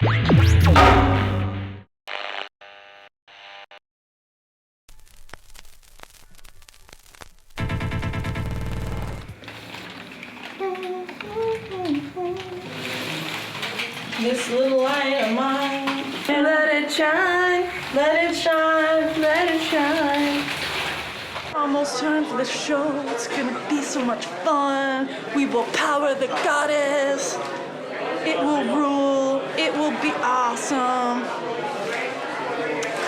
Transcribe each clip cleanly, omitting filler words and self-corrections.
This little light of mine, let it shine, let it shine, let it shine. Almost time for the show, it's gonna be so much fun. We will power the goddess. It will rule, it will be awesome.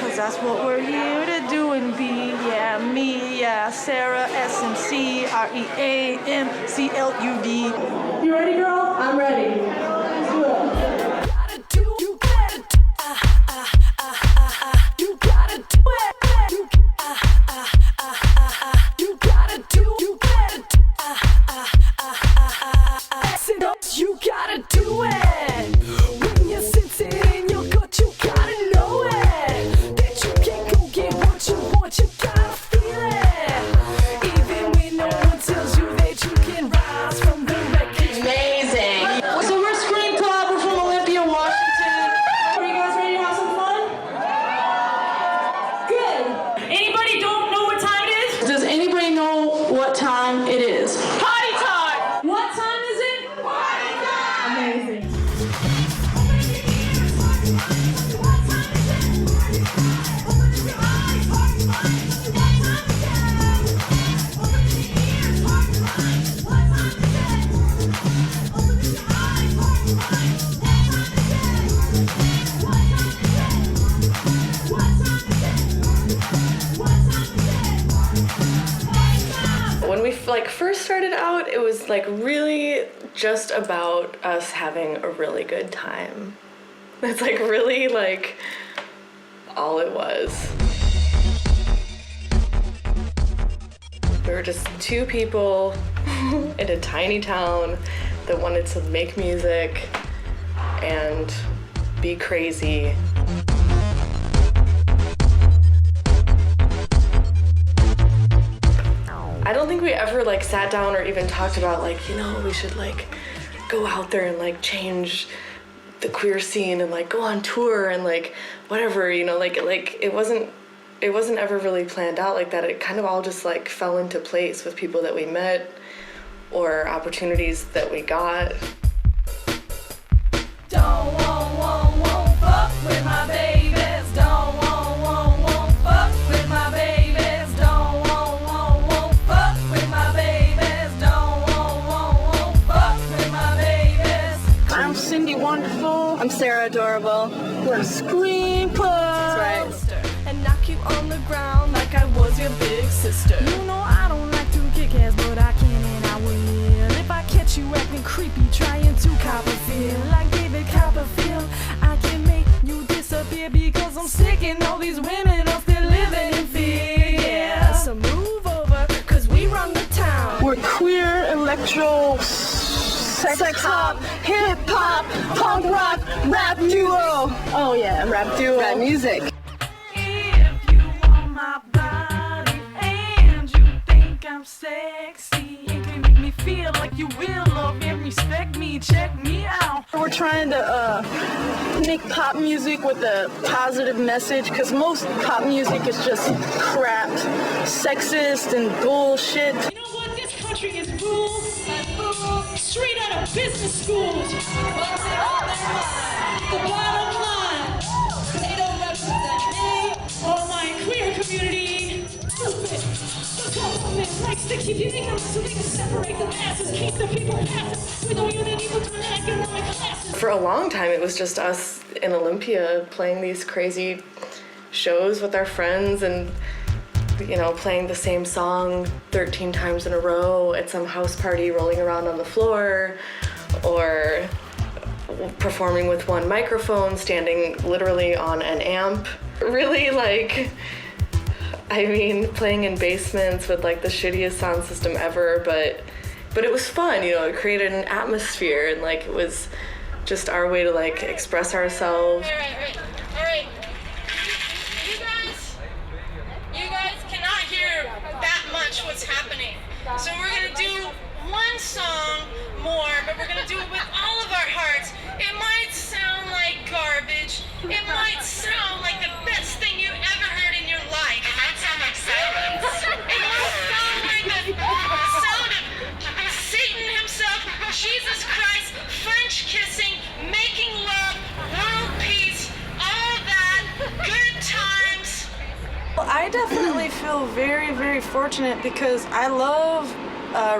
Cause that's what we're here to do and be. Yeah, me, yeah, Sarah, S&C, REAMCLUD. You ready, girl? I'm ready. Let's do it. You gotta do it. When you sense it in your gut, you gotta know it. That you can't go get what you want, you gotta feel it. Even when no one tells you that you can rise from the wreckage. Amazing. So we're Screen Club, we're from Olympia, Washington. Are you guys ready to have some fun? Good. Anybody don't know what time it is? Does anybody know what time it is? Party time! What time is it? Amazing. When we first started out, it was really just about us having a really good time. That's really all it was. We were just two people in a tiny town that wanted to make music and be crazy. I don't think we ever sat down or even talked about we should go out there and change the queer scene and go on tour and whatever, it wasn't ever really planned out like that. It kind of all just fell into place with people that we met or opportunities that we got. Don't won't fuck with my babies. Don't won't fuck with my babies. Don't won't fuck with my babies. Don't won't fuck with my babies. I'm Cindy Wonderful. I'm Sarah Adorable. We're Screen Club. That's right. And knock you on the ground like I was your big sister. You know I don't like to kick ass, but I can and I will. If I catch you acting creepy, trying to Copperfield, like David Copperfield, I can make you disappear because I'm sick and all these women are still living in fear. Yeah, so move over, cause we run the town. We're queer, electro, sex pop, hip hop, punk rock, rap duo. Oh yeah, rap duo. Rap music. If you want my body and you think I'm sexy, you can make me feel like you will love and respect me, check me out. We're trying to make pop music with a positive message, because most pop music is just crap, sexist and bullshit. You know what? This country is ruled by fools straight out of business schools. The bottom line, they don't represent me or my queer community. Stupid. The government likes to keep you ignorant so they can separate the masses, keep the people passive with no unity between economic classes. For a long time, it was just us in Olympia playing these crazy shows with our friends and playing the same song 13 times in a row at some house party, rolling around on the floor, or performing with one microphone, standing literally on an amp. Really playing in basements with the shittiest sound system ever, but it was fun, it created an atmosphere, and it was just our way to express ourselves. All right. You guys cannot hear that much what's happening. So we're gonna do one song more, but we're gonna do it with all of our hearts. It might sound like garbage. It might sound like the best thing you ever heard in your life. It might sound like silence. It might sound like the sound of Satan himself, Jesus Christ, French kissing, making love, world peace, all that, good times. Well, I definitely feel very, very fortunate because I love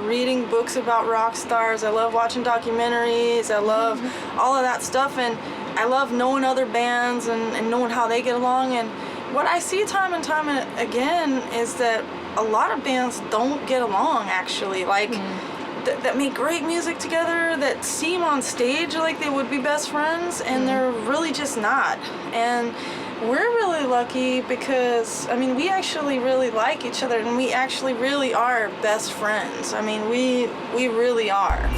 reading books about rock stars. I love watching documentaries. I love all of that stuff, and I love knowing other bands and knowing how they get along. And what I see time and time again is that a lot of bands don't get along, actually. Like, that make great music together, that seem on stage like they would be best friends, and they're really just not. And we're really lucky because, I mean, we actually really like each other, and we actually really are best friends. I mean, we really are.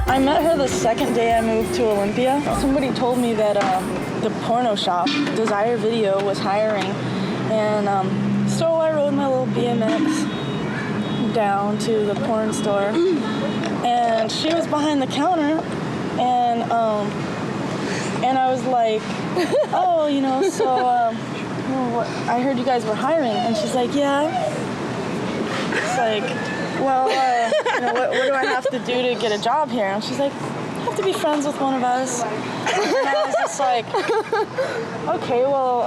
I met her the second day I moved to Olympia. Somebody told me that the porno shop, Desire Video, was hiring. And so I rode my little BMX down to the porn store. And she was behind the counter. And I was like, oh, you know, so I heard you guys were hiring. And she's like, yeah. It's like, well, you know, what do I have to do to get a job here? And she's like, you have to be friends with one of us. And I was just like, okay, well,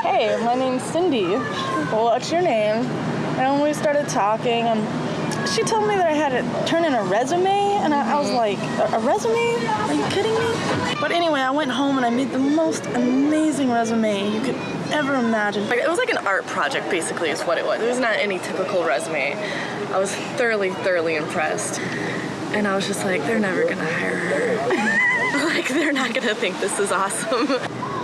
hey, my name's Cindy. Well, what's your name? And when we started talking, she told me that I had to turn in a resume, and I was like, a resume? Are you kidding me? But anyway, I went home and I made the most amazing resume you could ever imagine. Like, it was like an art project, basically, is what it was. It was not any typical resume. I was thoroughly impressed. And I was just like, they're never gonna hire her. Like, they're not gonna think this is awesome.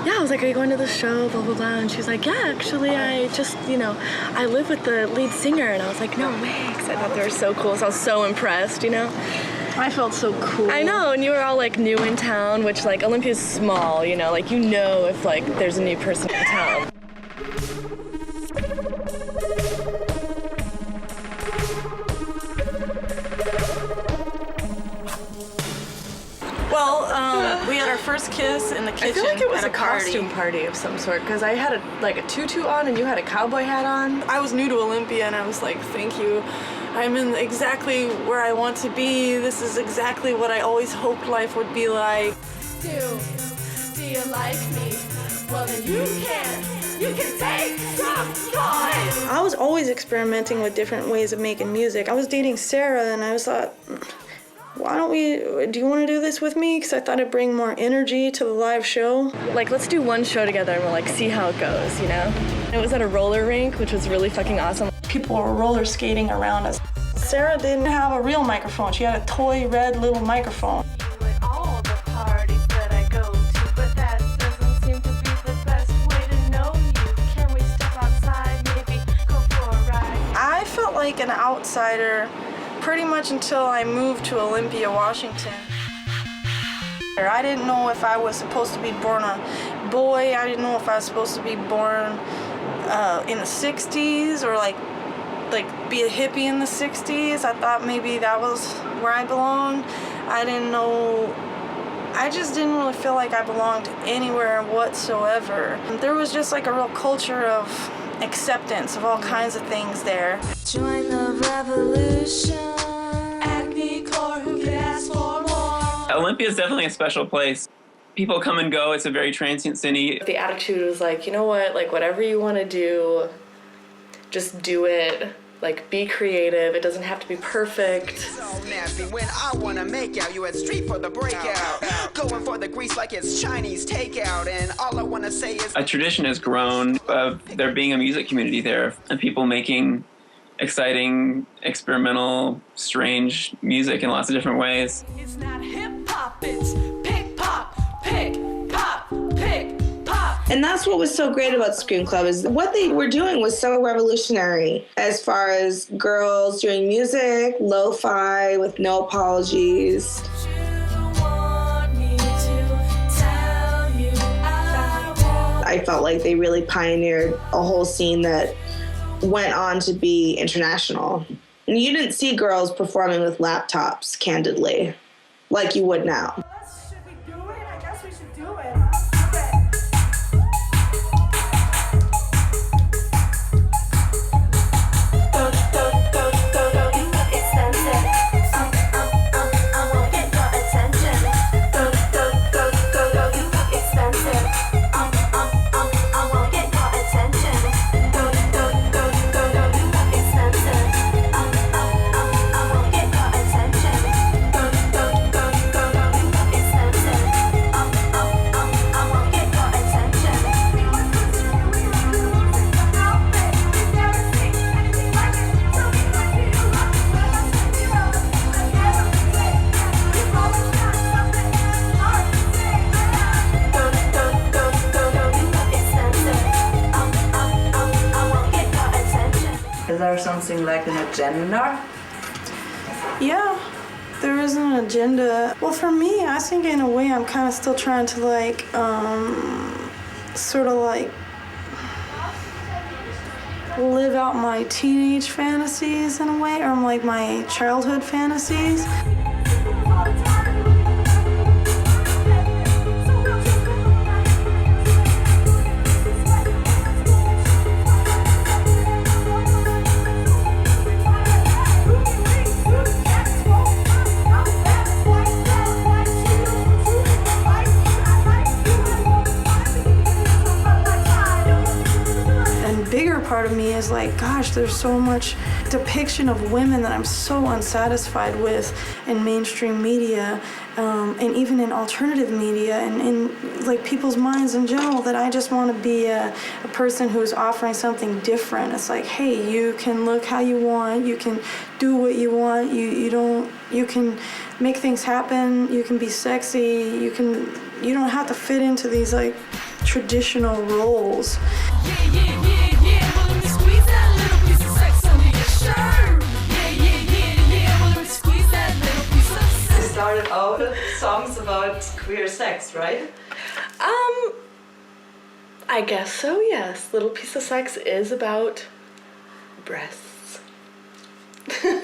Yeah, I was like, are you going to the show, blah, blah, blah. And she's like, yeah, actually, I just, you know, I live with the lead singer. And I was like, no way, because I thought they were so cool. So I was so impressed, you know? I felt so cool. I know, and you were all like new in town, which like Olympia's small, you know, like you know if like there's a new person in town. Well, we had our first kiss in the kitchen. I feel like it was at a costume party of some sort, because I had a tutu on and you had a cowboy hat on. I was new to Olympia, and I was like, thank you. I'm in exactly where I want to be. This is exactly what I always hoped life would be like. Do you like me? Well, then you can take some toys. I was always experimenting with different ways of making music. I was dating Sarah, and I was thought, do you want to do this with me? Because I thought it'd bring more energy to the live show. Like, let's do one show together and we'll like see how it goes, you know? It was at a roller rink, which was really fucking awesome. People were roller skating around us. Sarah didn't have a real microphone. She had a toy red little microphone. All the parties that I go to, but that doesn't seem to be the best way to know you. Can we step outside, maybe go for a ride? I felt like an outsider pretty much until I moved to Olympia, Washington. I didn't know if I was supposed to be born a boy. I didn't know if I was supposed to be born in the 60s or like be a hippie in the 60s. I thought maybe that was where I belonged. I didn't know. I just didn't really feel like I belonged anywhere whatsoever. There was just like a real culture of acceptance of all kinds of things there. Join the revolution. Olympia is definitely a special place. People come and go. It's a very transient city. The attitude was like, you know what, like whatever you want to do, just do it. Like, be creative. It doesn't have to be perfect. So nasty when I wanna make out, you at street for the breakout. Going for the grease like it's Chinese takeout, and all I wanna say is A tradition has grown of there being a music community there and people making exciting, experimental, strange music in lots of different ways. It's not hip hop, it's pick pop, pick pop, pick pop. And that's what was so great about Scream Club is what they were doing was so revolutionary as far as girls doing music, lo-fi with no apologies. I felt like they really pioneered a whole scene that went on to be international. And you didn't see girls performing with laptops, candidly, like you would now. Should we do it? I guess we should do it. Is there something like an agenda? Yeah, there is an agenda. Well, for me, I think in a way I'm kind of still trying to like, sort of like live out my teenage fantasies in a way, or like my childhood fantasies. Part of me is like, gosh, there's so much depiction of women that I'm so unsatisfied with in mainstream media, and even in alternative media, and in like people's minds in general, that I just want to be a person who's offering something different. It's like, hey, you can look how you want, you can do what you want, you can make things happen, you can be sexy, you don't have to fit into these like traditional roles. Started out songs about queer sex, right? I guess so, yes. Little Piece of Sex is about breasts. Big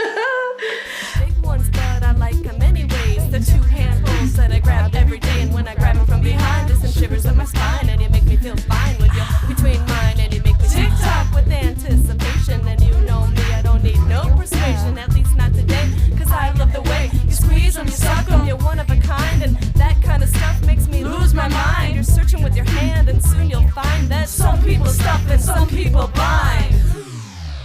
ones, but I like them anyways. The two handfuls that I grab every day, and when I grab them from behind, it sends shivers up my spine, and you make me feel fine with you between mine, and you make me tick-tock with anticipation. And you know me, I don't need no persuasion, at least not today, cause I love the way you squeeze them, you suck them, you're one of a kind, and that kind of stuff makes me lose my mind. You're searching with your hand, and soon you'll find that some people stuff and some people bind.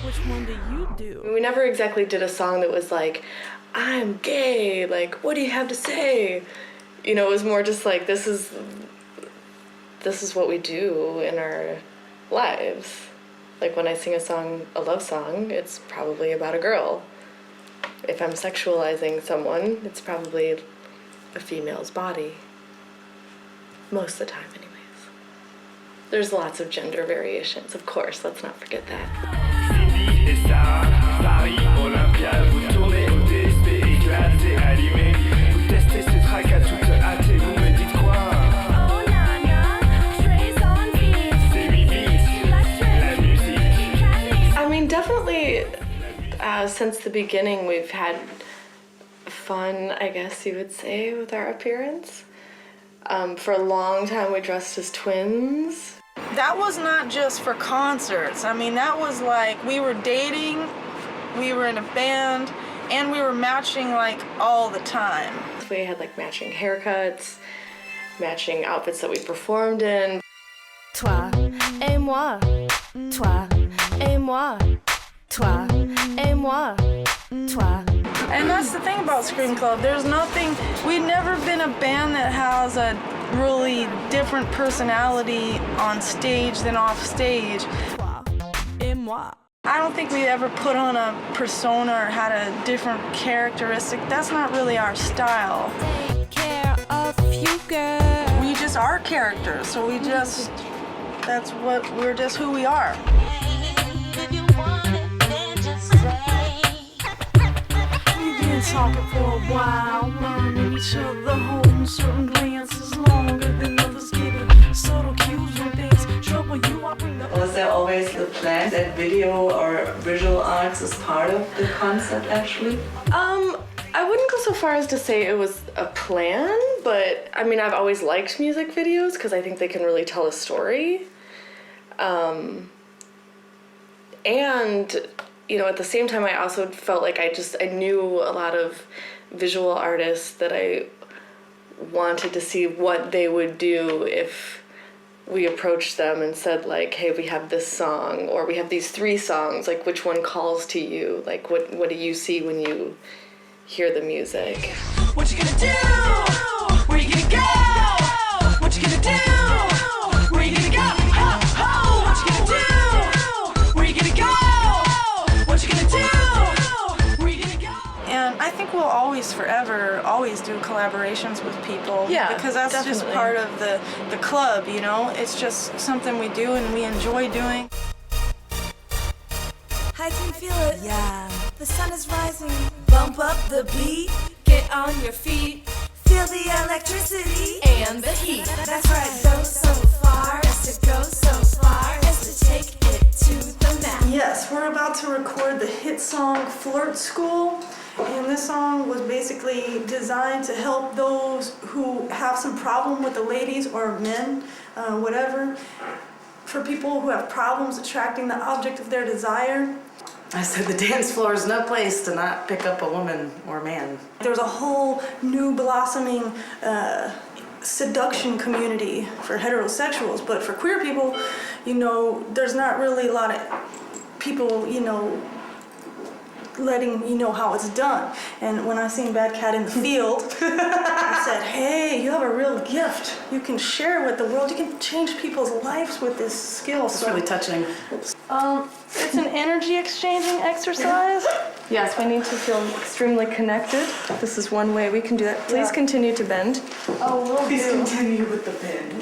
Which one do you do? We never exactly did a song that was like, I'm gay, like, what do you have to say? You know, it was more just like, this is what we do in our lives. Like when I sing a love song, it's probably about a girl. If I'm sexualizing someone, it's probably a female's body. Most of the time, anyways. There's lots of gender variations, of course, let's not forget that. I mean, definitely, since the beginning, we've had fun, I guess you would say, with our appearance. For a long time, we dressed as twins. That was not just for concerts. I mean, that was like, we were dating, we were in a band, and we were matching like all the time. stuff. We had like matching haircuts, matching outfits that we performed in. Toi et moi, toi et moi, toi et moi, toi. And that's the thing about Scream Club. There's nothing, we've never been a band that has a really different personality on stage than off stage. Toi et moi. I don't think we ever put on a persona or had a different characteristic. That's not really our style. Take care of you, girl. We just are characters, so we're just who we are. We've been talking for a while, learning each other, holding certain glances longer than others, giving subtle cues when things trouble you. I bring the Was there always the plan that video or visual arts is part of the concept actually? I wouldn't go so far as to say it was a plan, but I mean, I've always liked music videos because I think they can really tell a story. And, you know, at the same time, I also felt like I knew a lot of visual artists that I wanted to see what they would do if we approached them and said, like, hey, we have this song, or we have these 3 songs, like, which one calls to you? Like, what do you see when you hear the music? What you gonna do? Where you gonna go? What you gonna do? Where you gonna go? Ho, ho! What you gonna do? Where you gonna go? What you gonna do? Where you gonna go? And I think we'll always, forever, always do collaborations with people. Yeah, because that's just definitely. part of the club, you know? It's just something we do and we enjoy doing. I can feel it. Yeah. The sun is rising. Bump up the beat. Get on your feet. Feel the electricity and the heat. That's right. Go so far as to go so far as to take it to the max. Yes, we're about to record the hit song Flirt School. And this song was basically designed to help those who have some problem with the ladies or men, whatever. For people who have problems attracting the object of their desire. I said the dance floor is no place to not pick up a woman or man. There's a whole new blossoming seduction community for heterosexuals, but for queer people, you know, there's not really a lot of people, you know, letting you know how it's done. And when I seen BadKat in the field, I said, hey, you have a real gift. You can share with the world. You can change people's lives with this skill. It's really touching. It's an energy exchanging exercise. Yes, we need to feel extremely connected. This is one way we can do that. Please continue to bend. Oh, we'll Please do. continue with the pen.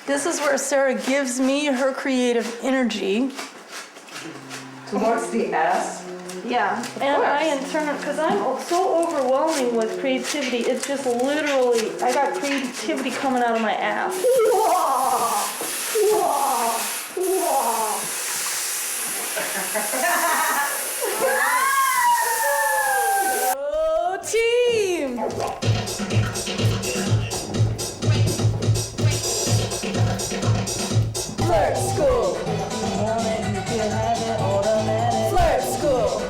This is where Sarah gives me her creative energy. Towards the ass? Yeah, and I in turn, because I'm so overwhelming with creativity, it's just literally, I got creativity coming out of my ass. Oh, team! Flirt school. Flirt school.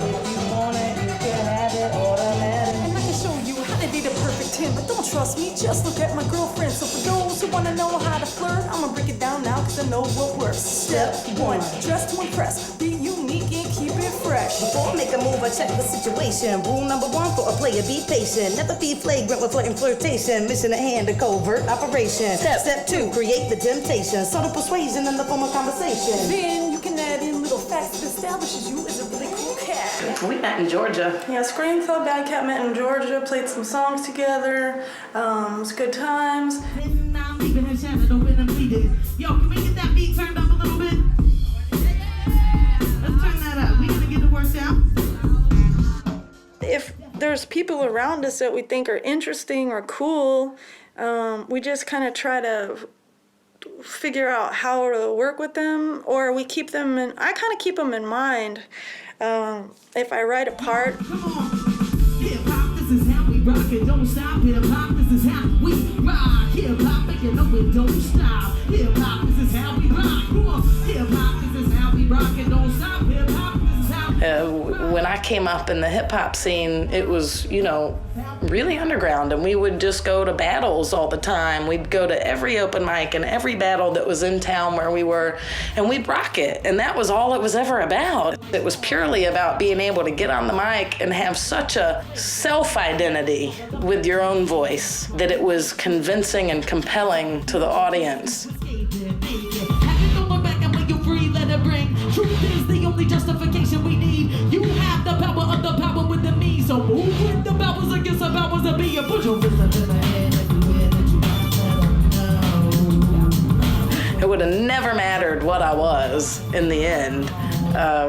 And I can show you how to date a perfect 10, but don't trust me, just look at my girlfriend. So for those who wanna know how to flirt, I'ma break it down now, cause I know what works. Step 1, dress to impress, be unique and keep it fresh. Before I make a move, I check the situation. Rule number 1 for a player, be patient. Never be flagrant with flirt and flirtation. Mission at hand, a covert operation. Step 2, create the temptation. Subtle persuasion in the form of conversation. Then you can add in little facts that establishes you as a really cool cat. We met in Georgia. Yeah, Scream Club, BadKat met in Georgia, played some songs together. It was good times. I'm leaving his channel, open and bleeding. Yo, can we get that beat turned up a little bit? Let's turn that up. We gonna get the words down. If there's people around us that we think are interesting or cool, we just kind of try to figure out how to work with them, or we keep them in, I kind of keep them in mind. If I write a part, Come on. Hip hop, this is how we rock it. Don't stop. Hip hop, this is how we rock. Hip hop, make you know it don't stop. Hip hop, this is how we rock. Come on. Hip hop, this is how we rock it. Don't stop. Hip hop, this is how we rock. When I came up in the hip hop scene, it was, you know, really underground, and we would just go to battles all the time. We'd go to every open mic and every battle that was in town where we were, and we'd rock it. And that was all it was ever about. It was purely about being able to get on the mic and have such a self-identity with your own voice that it was convincing and compelling to the audience. Truth is the only justification we need. You have the power of the power within me. So move with the powers against the powers of being. Put your wrist up in the head everywhere that you It would have never mattered what I was in the end,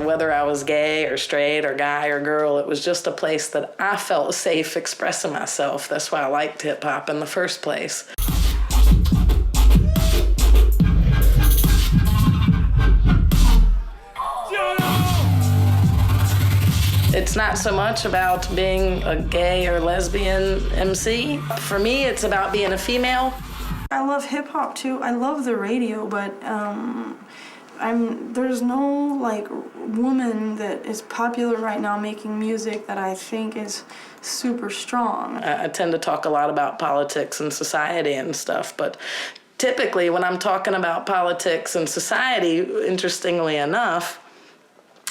whether I was gay or straight or guy or girl. It was just a place that I felt safe expressing myself. That's why I liked hip hop in the first place. It's not so much about being a gay or lesbian MC. For me, it's about being a female. I love hip hop too. I love the radio, but there's no like woman that is popular right now making music that I think is super strong. I tend to talk a lot about politics and society and stuff, but typically when I'm talking about politics and society, interestingly enough,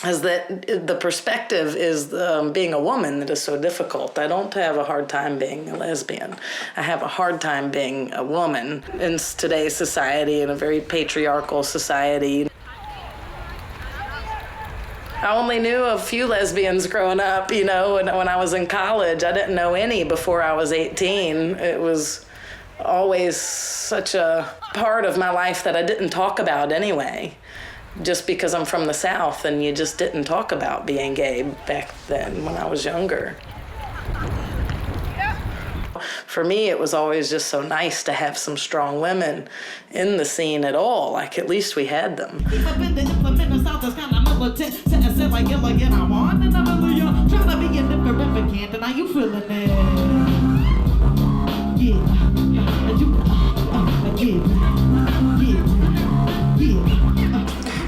is that the perspective is being a woman that is so difficult. I don't have a hard time being a lesbian. I have a hard time being a woman in today's society, in a very patriarchal society. I only knew a few lesbians growing up, you know, and when I was in college. I didn't know any before I was 18. It was always such a part of my life that I didn't talk about anyway. Just because I'm from the South, and you just didn't talk about being gay back then when I was younger. For me, it was always just so nice to have some strong women in the scene at all. Like, at least we had them.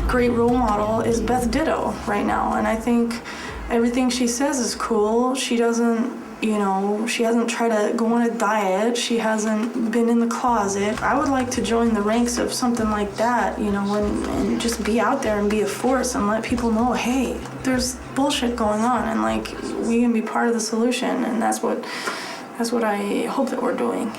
Great role model is Beth Ditto right now, and I think everything she says is cool. She doesn't, you know, she hasn't tried to go on a diet. She hasn't been in the closet. I would like to join the ranks of something like that, you know, and just be out there and be a force and let people know, hey, there's bullshit going on, and like we can be part of the solution, and that's what I hope that we're doing.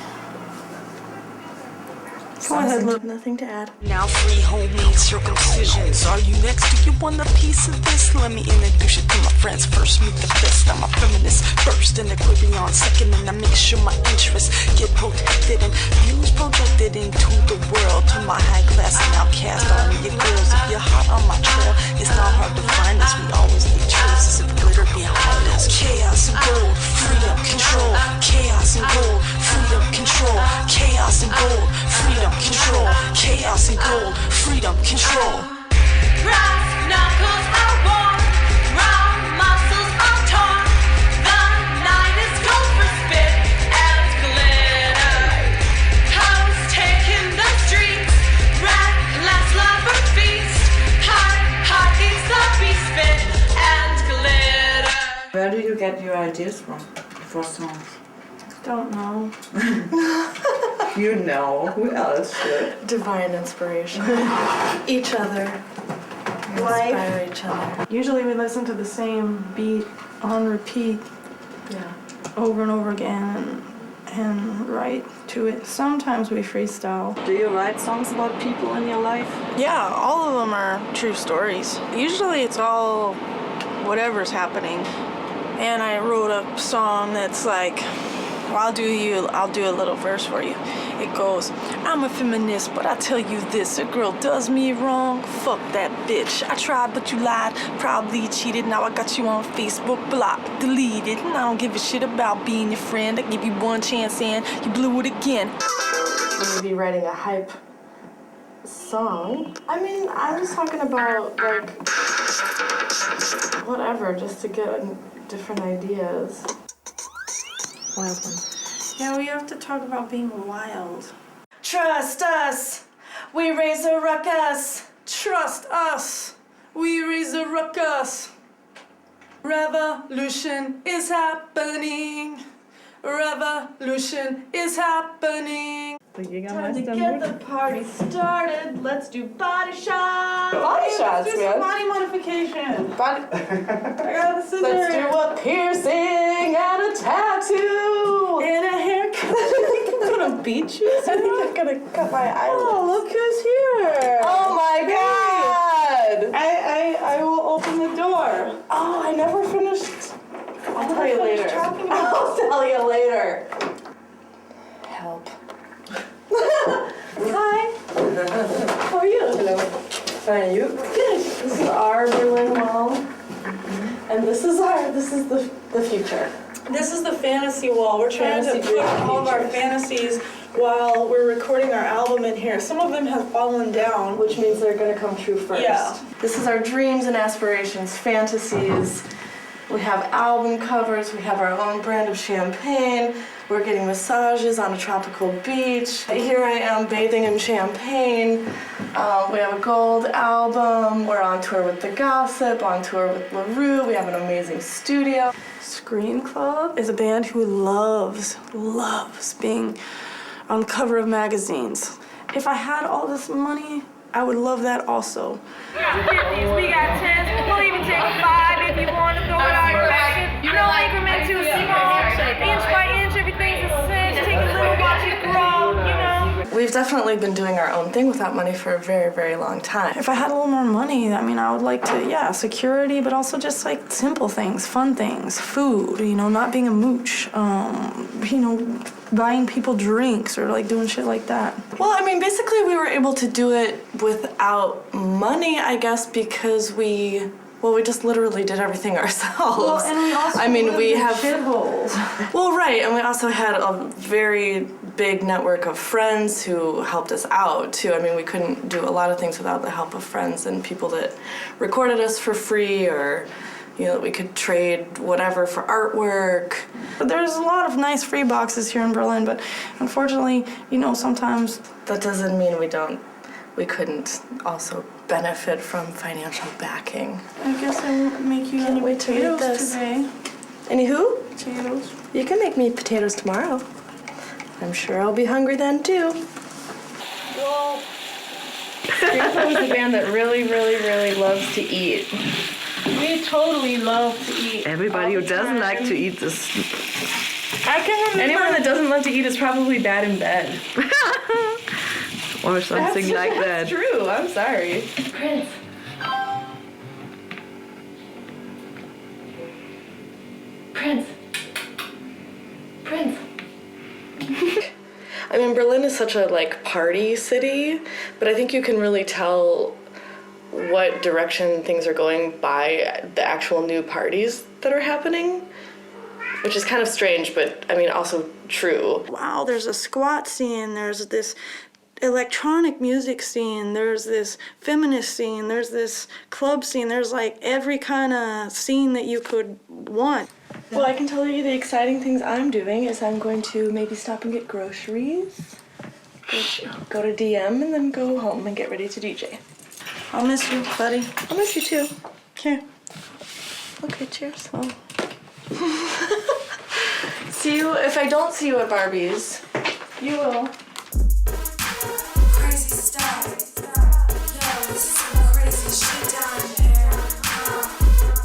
Go ahead, Luke. Nothing to add. Now free homemade circumcisions. Are you next? Do you want a piece of this? Let me introduce you to my friends. First, meet the best. I'm a feminist first, and Aquarian second, and I make sure my interests get protected and views projected into the world. To my high class and outcast, all of your girls. If you're hot on my trail, it's not hard to find us. We always need traces of glitter behind us. Chaos and gold, freedom, control. Chaos and gold, freedom, control. Chaos and gold, freedom, control. Chaos and gold, freedom, control. Brass knuckles are worn, round muscles are torn. The night is cold for spit and glitter. House taking the streets, reckless lover feast. Hiding sloppy spit and glitter. Where do you get your ideas from for songs? Don't know. You know, who else should? Divine inspiration. Each other. Inspire each other. Usually we listen to the same beat on repeat. Yeah. Over and over again and write to it. Sometimes we freestyle. Do you write songs about people in your life? Yeah, all of them are true stories. Usually it's all whatever's happening. And I wrote a song that's like, well, I'll do a little verse for you. It goes, I'm a feminist, but I tell you this, a girl does me wrong, fuck that bitch. I tried, but you lied, probably cheated, now I got you on Facebook, blocked, deleted, and I don't give a shit about being your friend. I give you one chance and you blew it again. Maybe writing a hype song. I mean, I'm just talking about, like, whatever, just to get different ideas. Wild one. Yeah, we have to talk about being wild. Trust us, we raise a ruckus. Trust us, we raise a ruckus. Revolution is happening. revolution is happening. Time to get the party started. Let's do body shots. Body shots, Let's do man. some body modification. Body. I got the scissors. Let's do a piercing and a tattoo. And a haircut. You think I'm gonna beat you? I think I'm gonna cut my eyelids. Oh, look who's here. Oh my God. I will open the door. Oh, I never finished. I'll tell you later. I'll tell you later. Help. Hi. How are you? Hello. Fine, you? Good. This is our Berlin wall. And this is the future. This is the fantasy wall. We're trying to put all of our fantasies while we're recording our album in here. Some of them have fallen down, Which means they're gonna come true first. Yeah. This is our dreams and aspirations, fantasies. We have album covers, we have our own brand of champagne. We're getting massages on a tropical beach. Here I am bathing in champagne. We have a gold album. We're on tour with The Gossip, on tour with LaRue. We have an amazing studio. Scream Club is a band who loves being on the cover of magazines. If I had all this money, I would love that also. We got 50s, we got 10s, we'll even take 5 if you want to go in our direction. No increment too small, inch by inch, everything's a cinch. Take a little, watch it grow, you know. We've definitely been doing our own thing without money for a very, very long time. If I had a little more money, I mean, I would like to, security, but also just like simple things, fun things, food, not being a mooch, buying people drinks or like doing shit like that. Well, I mean, basically we were able to do it without money, I guess, because we just literally did everything ourselves. Well, and we also we have shitholes. Well, right, and we also had a very big network of friends who helped us out too. I mean, we couldn't do a lot of things without the help of friends and people that recorded us for free, or that we could trade whatever for artwork. There's a lot of nice free boxes here in Berlin, but unfortunately, sometimes that doesn't mean we couldn't also benefit from financial backing. I guess I won't make you any wait to read potatoes this. today. Any who? Potatoes. You can make me potatoes tomorrow. I'm sure I'll be hungry then too. Well, Scream Club is a band that really, really, really loves to eat. we totally love to eat. Everybody who doesn't like to eat this. I can remember. Anyone that doesn't love to eat is probably bad in bed. Or something like that. That's true. I'm sorry. Prince. Prince. I mean, Berlin is such a party city, but I think you can really tell what direction things are going by the actual new parties that are happening, which is kind of strange, but I mean also true. Wow, there's a squat scene, there's this electronic music scene, there's this feminist scene, there's this club scene, there's every kind of scene that you could want. Well, I can tell you the exciting things I'm doing is I'm going to maybe stop and get groceries, go to DM, and then go home and get ready to DJ. I'll miss you, buddy. I'll miss you too. Here. Okay, cheers. Oh. See you, if I don't see you at Barbie's, You will. Crazy stuff. Yo, this is some crazy shit down there.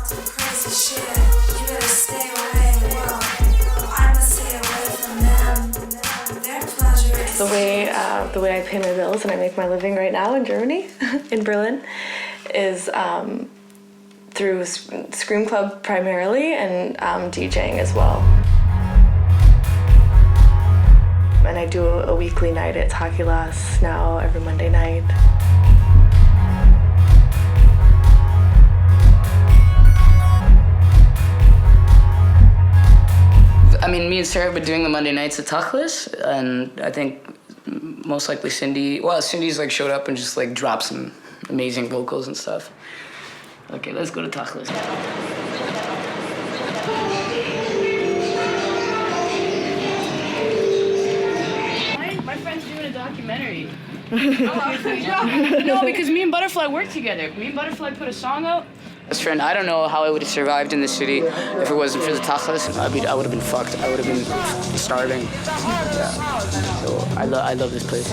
Some crazy shit. You better stay away. Whoa. I must stay away from them. Their pleasure is the way I pay my bills and I make my living right now in Germany, in Berlin, is through Scream Club primarily and DJing as well. And I do a weekly night at Takilas now every Monday night. I mean, me and Sarah have been doing the Monday nights at Takilas, and I think most likely Cindy's showed up and just dropped some amazing vocals and stuff. Okay, let's go to Takilas now. My friend's doing a documentary. No, because me and Butterfly work together. Me and Butterfly put a song out best friend. I don't know how I would have survived in the city if it wasn't for the tachlis. I would have been fucked. I would have been starving. Yeah. So I love this place.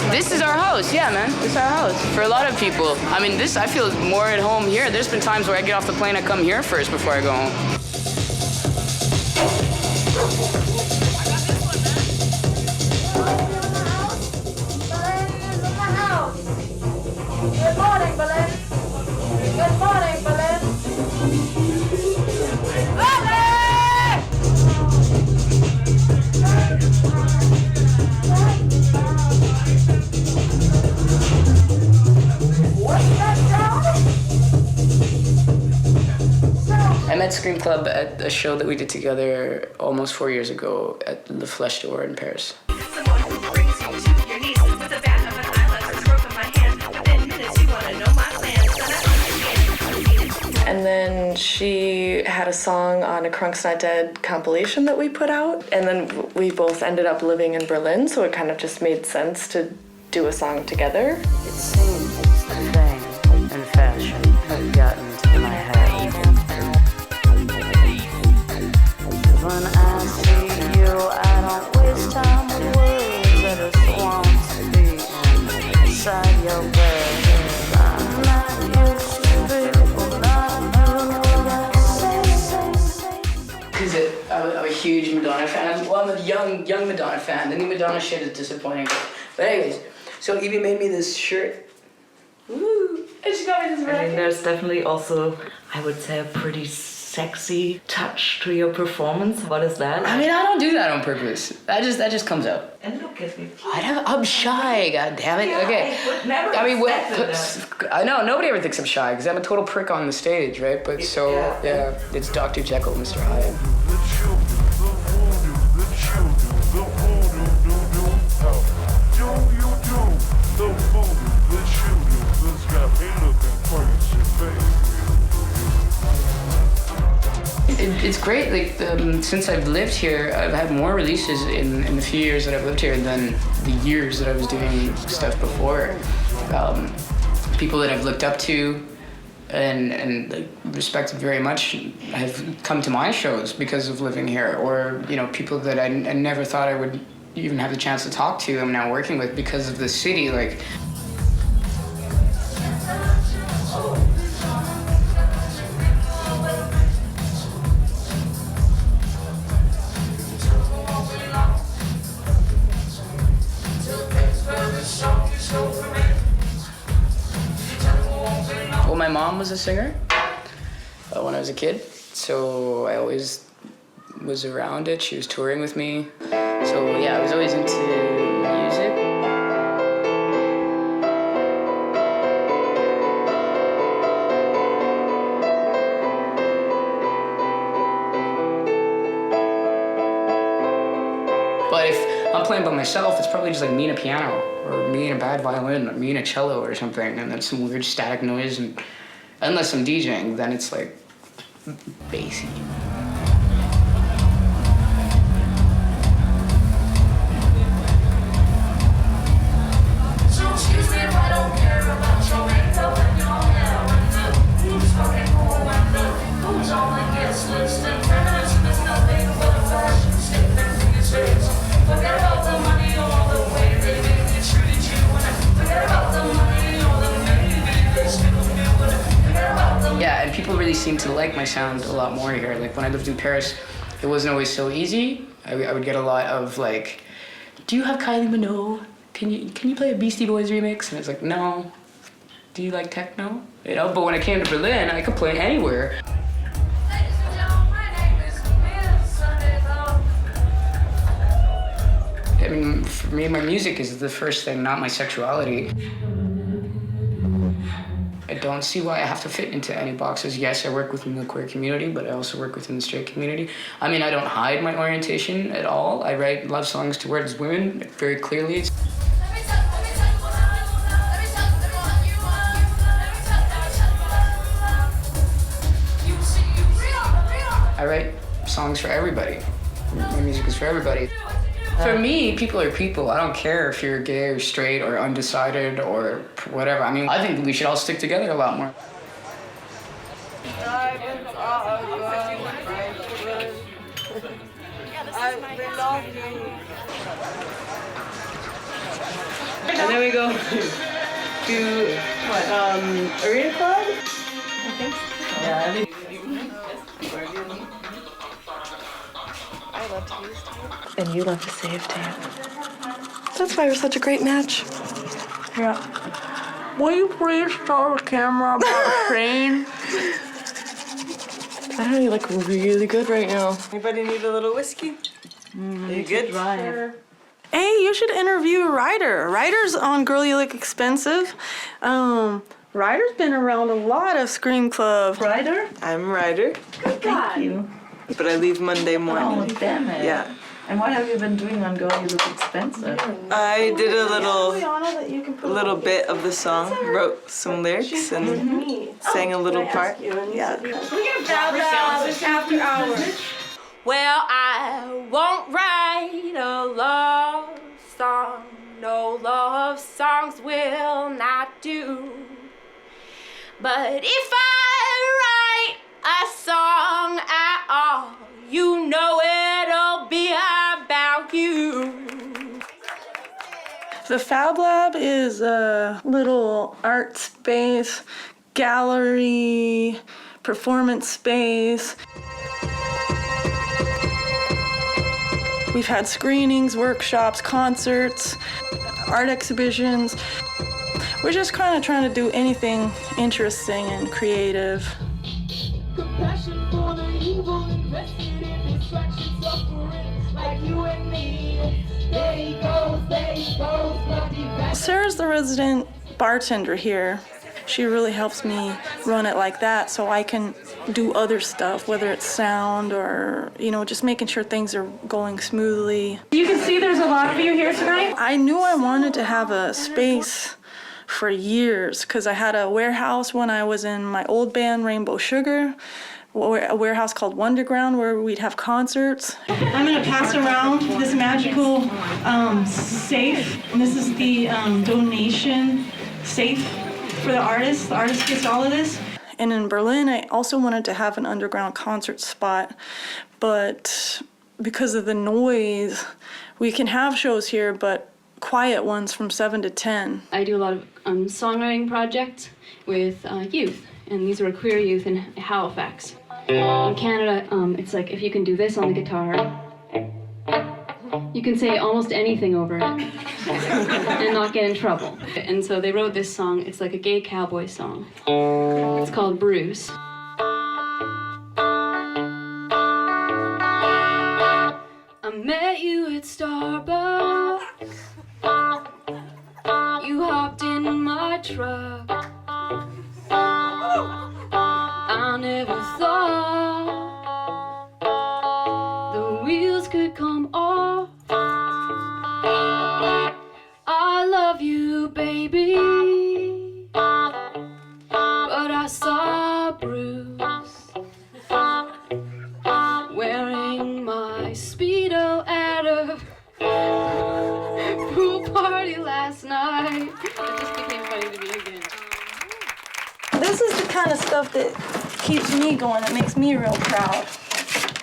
This is our house, yeah, man. This is our house. For a lot of people. I mean, I feel more at home here. There's been times where I get off the plane, I come here first before I go home. Good morning, Berlin. Good morning, Berlin. I met Scream Club at a show that we did together almost 4 years ago at the Flesh d'Or in Paris. And then she had a song on a Crunk's Not Dead compilation that we put out. And then we both ended up living in Berlin, so it kind of just made sense to do a song together. It seems the fame and fashion have gotten to my head. When I see you, I don't waste time with words. I just want to be inside your bed. I'm not used to people not doing what I say. Because I'm a huge Madonna fan. Well, I'm a young Madonna fan. The new Madonna shit is disappointing. But anyways, so Evie made me this shirt. Woo! And she got me this I mean, there's definitely also, I would say, a pretty sexy touch to your performance. What is that? I mean, I don't do that on purpose. That just comes out. And look at me. I'm shy, god damn it. Yeah, okay. I would never I know, nobody ever thinks I'm shy because I'm a total prick on the stage, right? But yeah, it's Dr. Jekyll, Mr. Hyde. It's great, like, since I've lived here, I've had more releases in the few years that I've lived here than the years that I was doing stuff before. People that I've looked up to and like, respected very much have come to my shows because of living here, or, you know, people that I never thought I would even have the chance to talk to, I'm now working with because of the city, like. Well, my mom was a singer when I was a kid, so I always was around it. She was touring with me. So yeah, I was always into music. But if I'm playing by myself, it's probably just like me and a piano, or me and a bad violin, or me and a cello or something, and then some weird static noise, and unless I'm DJing, then it's like bassy. Yeah, and people really seem to like my sound a lot more here. Like when I lived in Paris, it wasn't always so easy. I would get a lot of like, do you have Kylie Minogue? Can you play a Beastie Boys remix? And it's like, no. Do you like techno? You know, but when I came to Berlin, I could play anywhere. I mean, for me, my music is the first thing, not my sexuality. I don't see why I have to fit into any boxes. Yes, I work within the queer community, but I also work within the straight community. I mean, I don't hide my orientation at all. I write love songs towards women very clearly. I write songs for everybody. My music is for everybody. For me, people are people. I don't care if you're gay or straight or undecided or whatever. I mean, I think we should all stick together a lot more. And then we go to what? Arena Club? I think. Yeah, I think. I love to use tape. And you love to save tape. That's why we're such a great match. Yeah. Will you please tell the camera about Shane? I know you look really good right now. Anybody need a little whiskey? Are you good? Sure. Hey, you should interview Ryder. Ryder's on Girl You Look Expensive. Ryder's been around a lot of Scream Club. Ryder? I'm Ryder. Good guy. Thank you. But I leave Monday morning. Oh, damn it. Yeah. And what have you been doing on Girl You Look Expensive? I did a little bit of the song, wrote some lyrics, and sang a little part. Yeah. We can bow this after hours. Well, I won't write a love song. No love songs will not do. But if I write a song at all, you know it'll be about you. The Fab Lab is a little art space, gallery, performance space. We've had screenings, workshops, concerts, art exhibitions. We're just kind of trying to do anything interesting and creative. Compassion for the evil, invested in distraction, suffering like you and me. There he goes, bloody back. Sarah's the resident bartender here. She really helps me run it like that so I can do other stuff, whether it's sound or, just making sure things are going smoothly. You can see there's a lot of you here tonight. I knew I wanted to have a space for years because I had a warehouse when I was in my old band, Rainbow Sugar, a warehouse called Wonderground where we'd have concerts. I'm gonna pass around this magical safe. And this is the donation safe for the artist. The artist gets all of this. And in Berlin, I also wanted to have an underground concert spot, but because of the noise, we can have shows here, but quiet ones from 7 to 10. I do a lot of songwriting projects with youth, and these are queer youth in Halifax. In Canada, it's like if you can do this on the guitar, you can say almost anything over it and not get in trouble. And so they wrote this song. It's like a gay cowboy song. It's called Bruce. I met you at Starbucks. You hopped in my truck. I never thought the wheels could come off. I love you, baby, but I saw Bruce wearing my Speedo at a pool party last night. It just became funny to me again. This is the kind of stuff that keeps me going, that makes me real proud.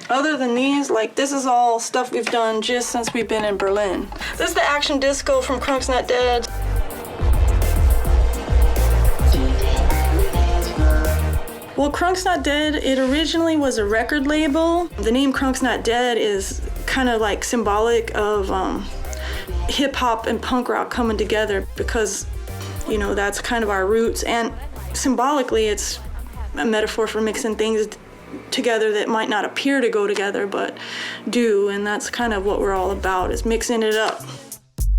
Other than these, this is all stuff we've done just since we've been in Berlin. This is the action disco from Crunk's Not Dead. Well, Crunk's Not Dead, it originally was a record label. The name Crunk's Not Dead is kind of symbolic of hip hop and punk rock coming together because, that's kind of our roots. And symbolically, it's a metaphor for mixing things together that might not appear to go together, but do. And that's kind of what we're all about, is mixing it up.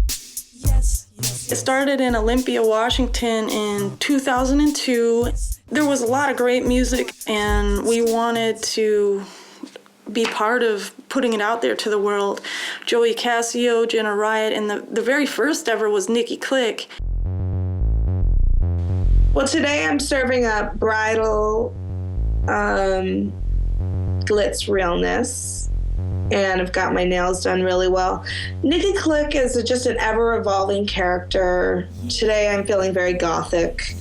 It started in Olympia, Washington in 2002. There was a lot of great music, and we wanted to be part of putting it out there to the world. Joey Casio, Jenna Riot, and the very first ever was Nicky Click. Well, today I'm serving up bridal glitz realness. and I've got my nails done really well. Nicky Click is just an ever-evolving character. Today I'm feeling very gothic,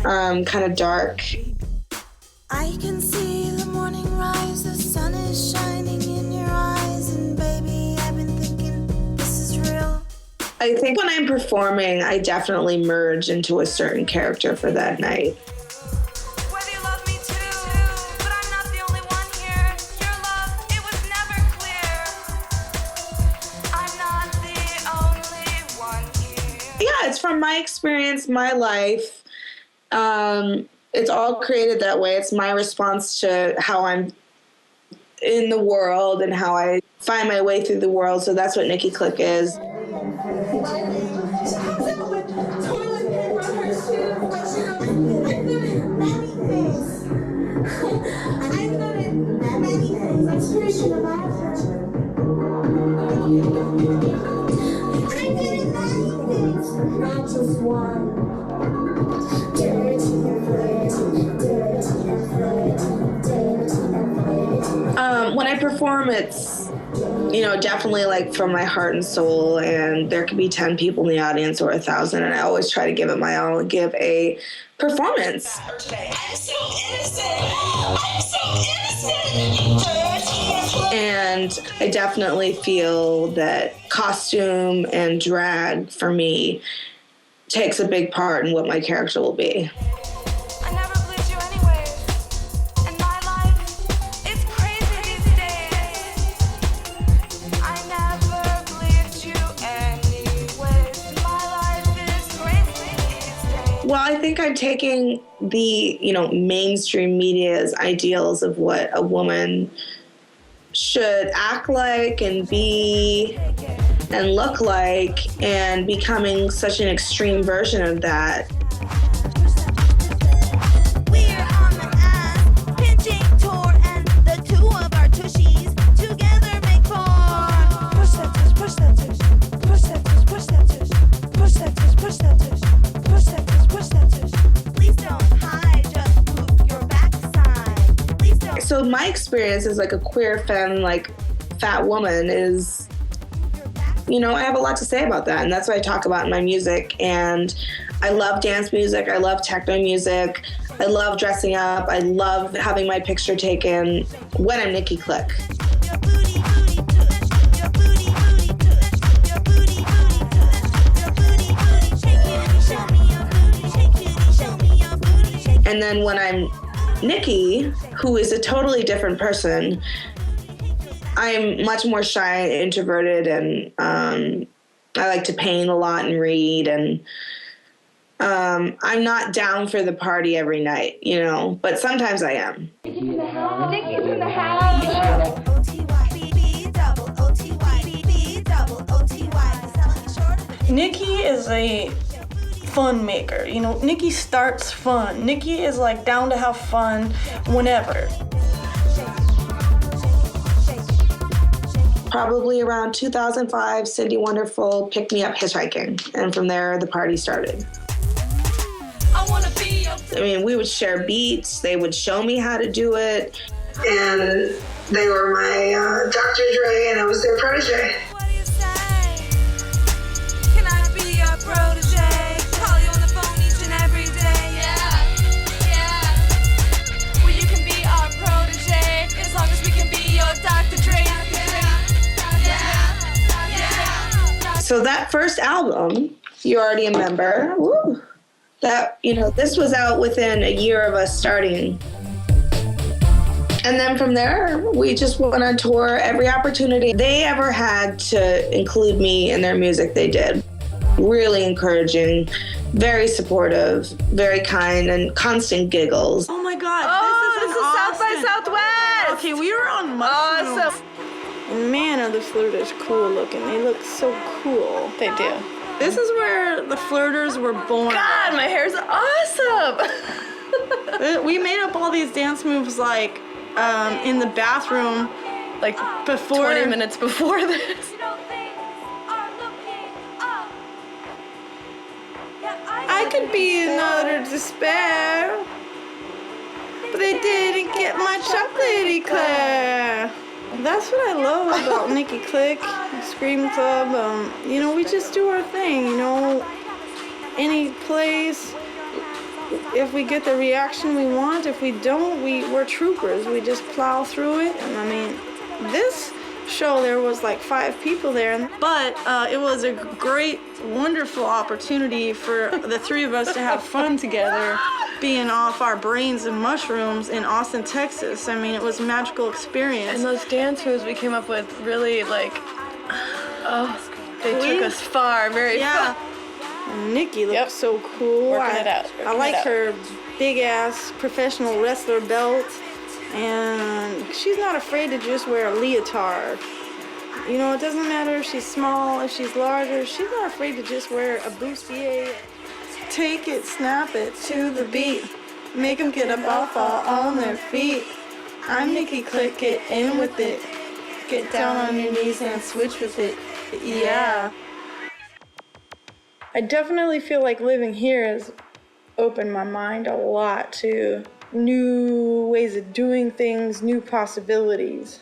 kind of dark. I can see the morning rise, the sun is shining in your eyes, and baby, I've been thinking this is real. I think when I'm performing, I definitely merge into a certain character for that night. Yeah, it's from my experience, my life. It's all created that way. It's my response to how I'm in the world and how I find my way through the world. So that's what Nicky Click is. Not just one. When I perform, it's, definitely like from my heart and soul, and there could be 10 people in the audience or 1,000, and I always try to give it my all and give a performance. I'm so innocent. I'm so innocent. And I definitely feel that costume and drag for me takes a big part in what my character will be. I never believed you anyways. And my life is crazy these days. I never believed you anyways. My life is crazy these days. Well, I think I'm taking the, mainstream media's ideals of what a woman should act like and be and look like, and becoming such an extreme version of that. We're on the ass, pinching tour, and the two of our tushies together make four. Push that tush, push that tush, push that tush, push that tush, push that tush, push that tush, push that tush, push that tush. Please don't hide, just move your backside. Please don't. So my experience as like a queer femme, like fat woman is, I have a lot to say about that, and that's what I talk about in my music. And I love dance music, I love techno music, I love dressing up, I love having my picture taken when I'm Nicky Click. And then when I'm Nicky, who is a totally different person, I'm much more shy and introverted, and I like to paint a lot and read, and I'm not down for the party every night, but sometimes I am. Nicky's in the house. Nicky is a fun maker. Nicky starts fun. Nicky is like down to have fun whenever. Probably around 2005, Cindy Wonderful picked me up hitchhiking, and from there the party started. We would share beats, they would show me how to do it, and they were my Dr. Dre, and I was their protege. What do you say? Can I be your protege? Call you on the phone each and every day. Yeah. Well, you can be our protege as long as we can be your Dr. Dre. So that first album, You Already a Member, woo, that, this was out within a year of us starting. And then from there, we just went on tour. Every opportunity they ever had to include me in their music, they did. Really encouraging, very supportive, very kind, and constant giggles. Oh my God, this is South by Southwest. Okay, we were on Mushrooms. Awesome. And man, are the flirters cool looking. They look so cool. They do. This is where the flirters were born. God, my hair's awesome. We made up all these dance moves like in the bathroom, like before 20 minutes before this. I could be in utter despair, but they didn't get my chocolate eclair. That's what I love about Nicky Click, Scream Club. You know, we just do our thing, you know, any place. If we get the reaction we want, if we don't, we're troopers. We just plow through it. And I mean, this show, there was like 5 people there. But it was a great, wonderful opportunity for the 3 of us to have fun together, being off our brains and mushrooms in Austin, Texas. I mean, it was a magical experience. And those dance moves we came up with really, like, they took us far, very far. And Nicky looked so cool. Working it out. I like her big-ass professional wrestler belt. And she's not afraid to just wear a leotard. You know, it doesn't matter if she's small, if she's larger. She's not afraid to just wear a bustier. Take it, snap it to the beat. Make them get up off all on their feet. I'm Nicky Click, get in with it. Get down on your knees and switch with it. Yeah. I definitely feel like living here has opened my mind a lot to new ways of doing things, new possibilities.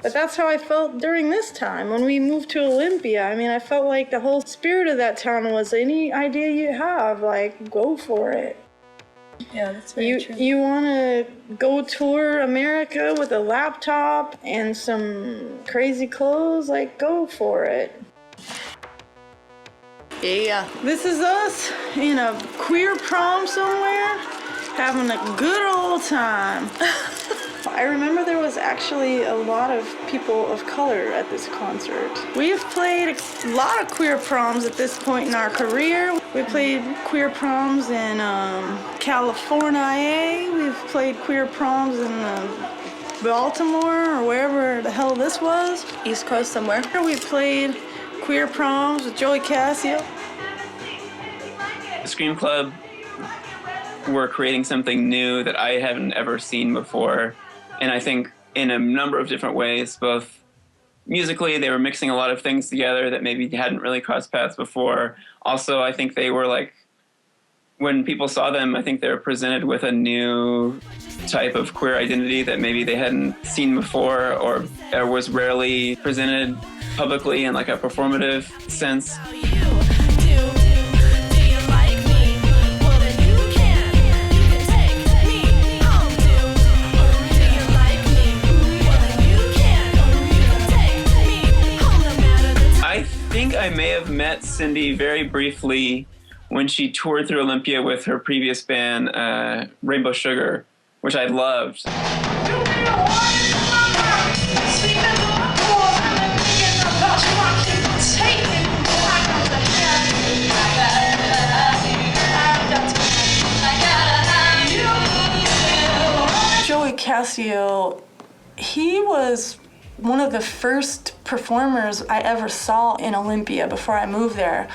But that's how I felt during this time when we moved to Olympia. I mean, I felt like the whole spirit of that town was any idea you have, like, go for it. Yeah, that's very true. You want to go tour America with a laptop and some crazy clothes? Like, go for it. Yeah. This is us in a queer prom somewhere, having a good old time. I remember there was actually a lot of people of color at this concert. We've played a lot of queer proms at this point in our career. We played queer proms in California. We've played queer proms in Baltimore or wherever the hell this was. East Coast somewhere. We played queer proms with Joey Casio. The Scream Club were creating something new that I haven't ever seen before. And I think in a number of different ways, both musically, they were mixing a lot of things together that maybe hadn't really crossed paths before. Also, I think they were like, when people saw them, I think they were presented with a new type of queer identity that maybe they hadn't seen before or was rarely presented publicly in like a performative sense. I think I may have met Cindy very briefly when she toured through Olympia with her previous band, Rainbow Sugar, which I loved. Joey Casio, he was one of the first performers I ever saw in Olympia before I moved there.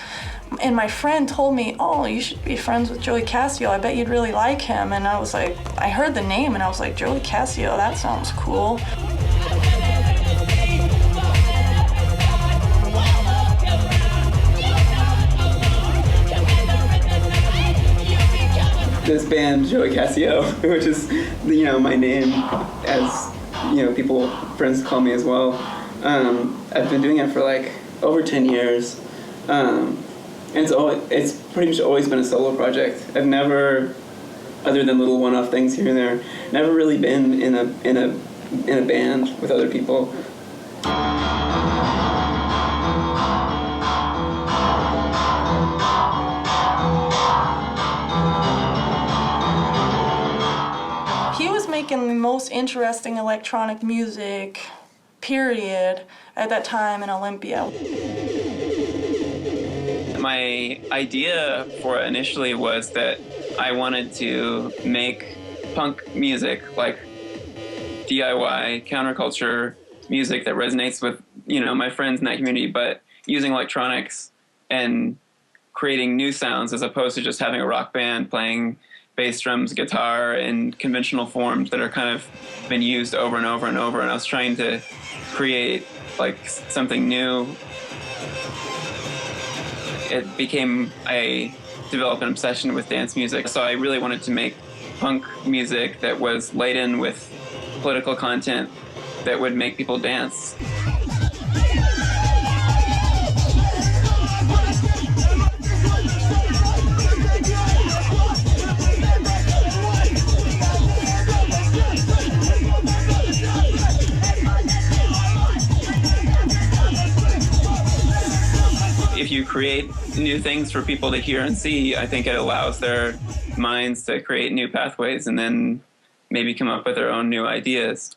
And my friend told me, oh, you should be friends with Joey Casio. I bet you'd really like him. And I was like, I heard the name and I was like, Joey Casio, that sounds cool. This band, Joey Casio, which is, you know, my name as, you know, people, friends call me as well. I've been doing it for like over 10 years. And it's pretty much always been a solo project. I've never, other than little one-off things here and there, never really been in a band with other people. He was making the most interesting electronic music, period, at that time in Olympia. My idea for it initially was that I wanted to make punk music, like DIY, counterculture music that resonates with, you know, my friends in that community, but using electronics and creating new sounds as opposed to just having a rock band playing bass, drums, guitar in conventional forms that are kind of been used over and over and over. And I was trying to create like something new. I developed an obsession with dance music, so I really wanted to make punk music that was laden with political content that would make people dance. If you create new things for people to hear and see, I think it allows their minds to create new pathways and then maybe come up with their own new ideas.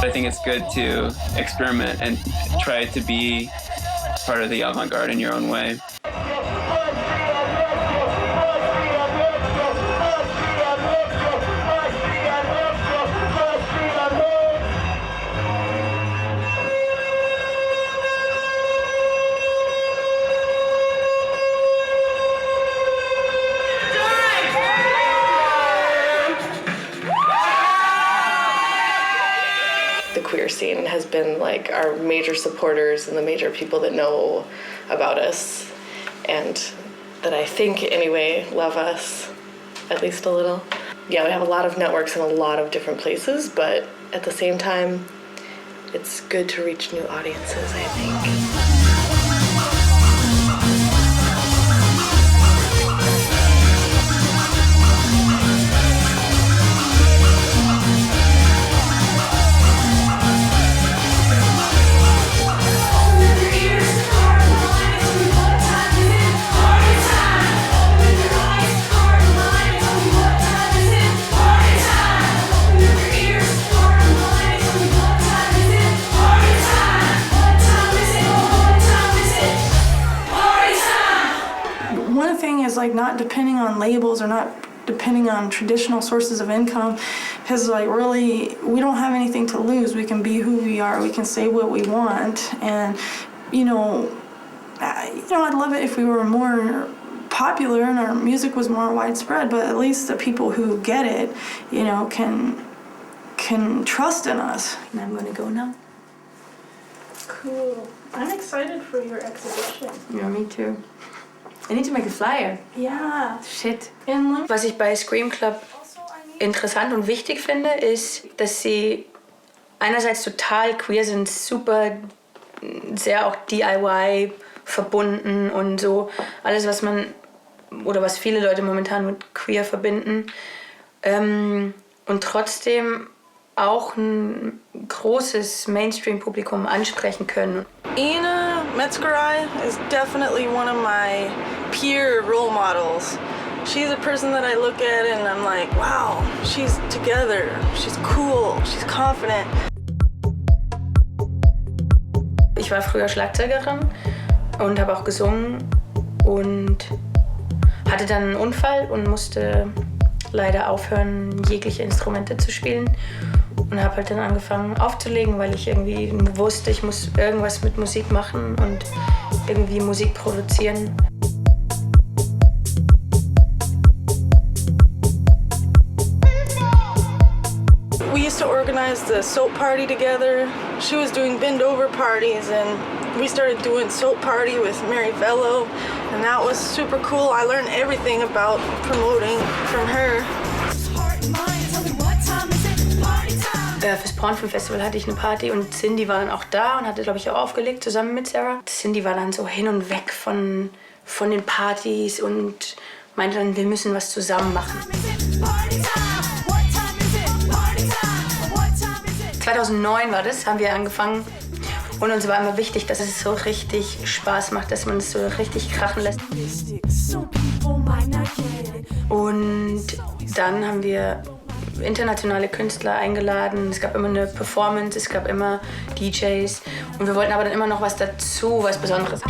I think it's good to experiment and try to be part of the avant-garde in your own way. Scene has been like our major supporters and the major people that know about us and that I think anyway love us at least a little. Yeah, we have a lot of networks in a lot of different places, but at the same time it's good to reach new audiences, I think. Like not depending on labels or not depending on traditional sources of income, because like really we don't have anything to lose. We can be who we are, we can say what we want, and I'd love it if we were more popular and our music was more widespread, but at least the people who get it can trust in us. And I'm gonna go now. Cool. I'm excited for your exhibition. Yeah, me too. I need to make a flyer. Ja. Shit. Was ich bei Scream Club interessant und wichtig finde, ist, dass sie einerseits total queer sind, super, sehr auch DIY verbunden und so alles, was man oder was viele Leute momentan mit queer verbinden, und trotzdem auch ein großes Mainstream-Publikum ansprechen können. Ina Metzgerai is definitely one of my peer role models. She's a person that I look at and I'm like, wow, she's together, she's cool, she's confident. Ich war früher Schlagzeugerin und habe auch gesungen und hatte dann einen Unfall und musste leider aufhören, jegliche Instrumente zu spielen. Und habe halt dann angefangen aufzulegen, weil ich irgendwie wusste, ich muss irgendwas mit Musik machen und irgendwie Musik produzieren. We used to organize the soap party together. She was doing bend over parties and we started doing soap party with Mary Vello, and that was super cool. I learned everything about promoting from her. Fürs Pornfilm Festival hatte ich eine Party und Cindy war dann auch da und hatte, glaube ich, auch aufgelegt zusammen mit Sarah. Cindy war dann so hin und weg von den Partys und meinte dann, wir müssen was zusammen machen. 2009 war das, haben wir angefangen und uns war immer wichtig, dass es so richtig Spaß macht, dass man es so richtig krachen lässt. Und dann haben wir internationale Künstler eingeladen, es gab immer eine Performance, es gab immer DJs und wir wollten aber dann immer noch was dazu, was Besonderes.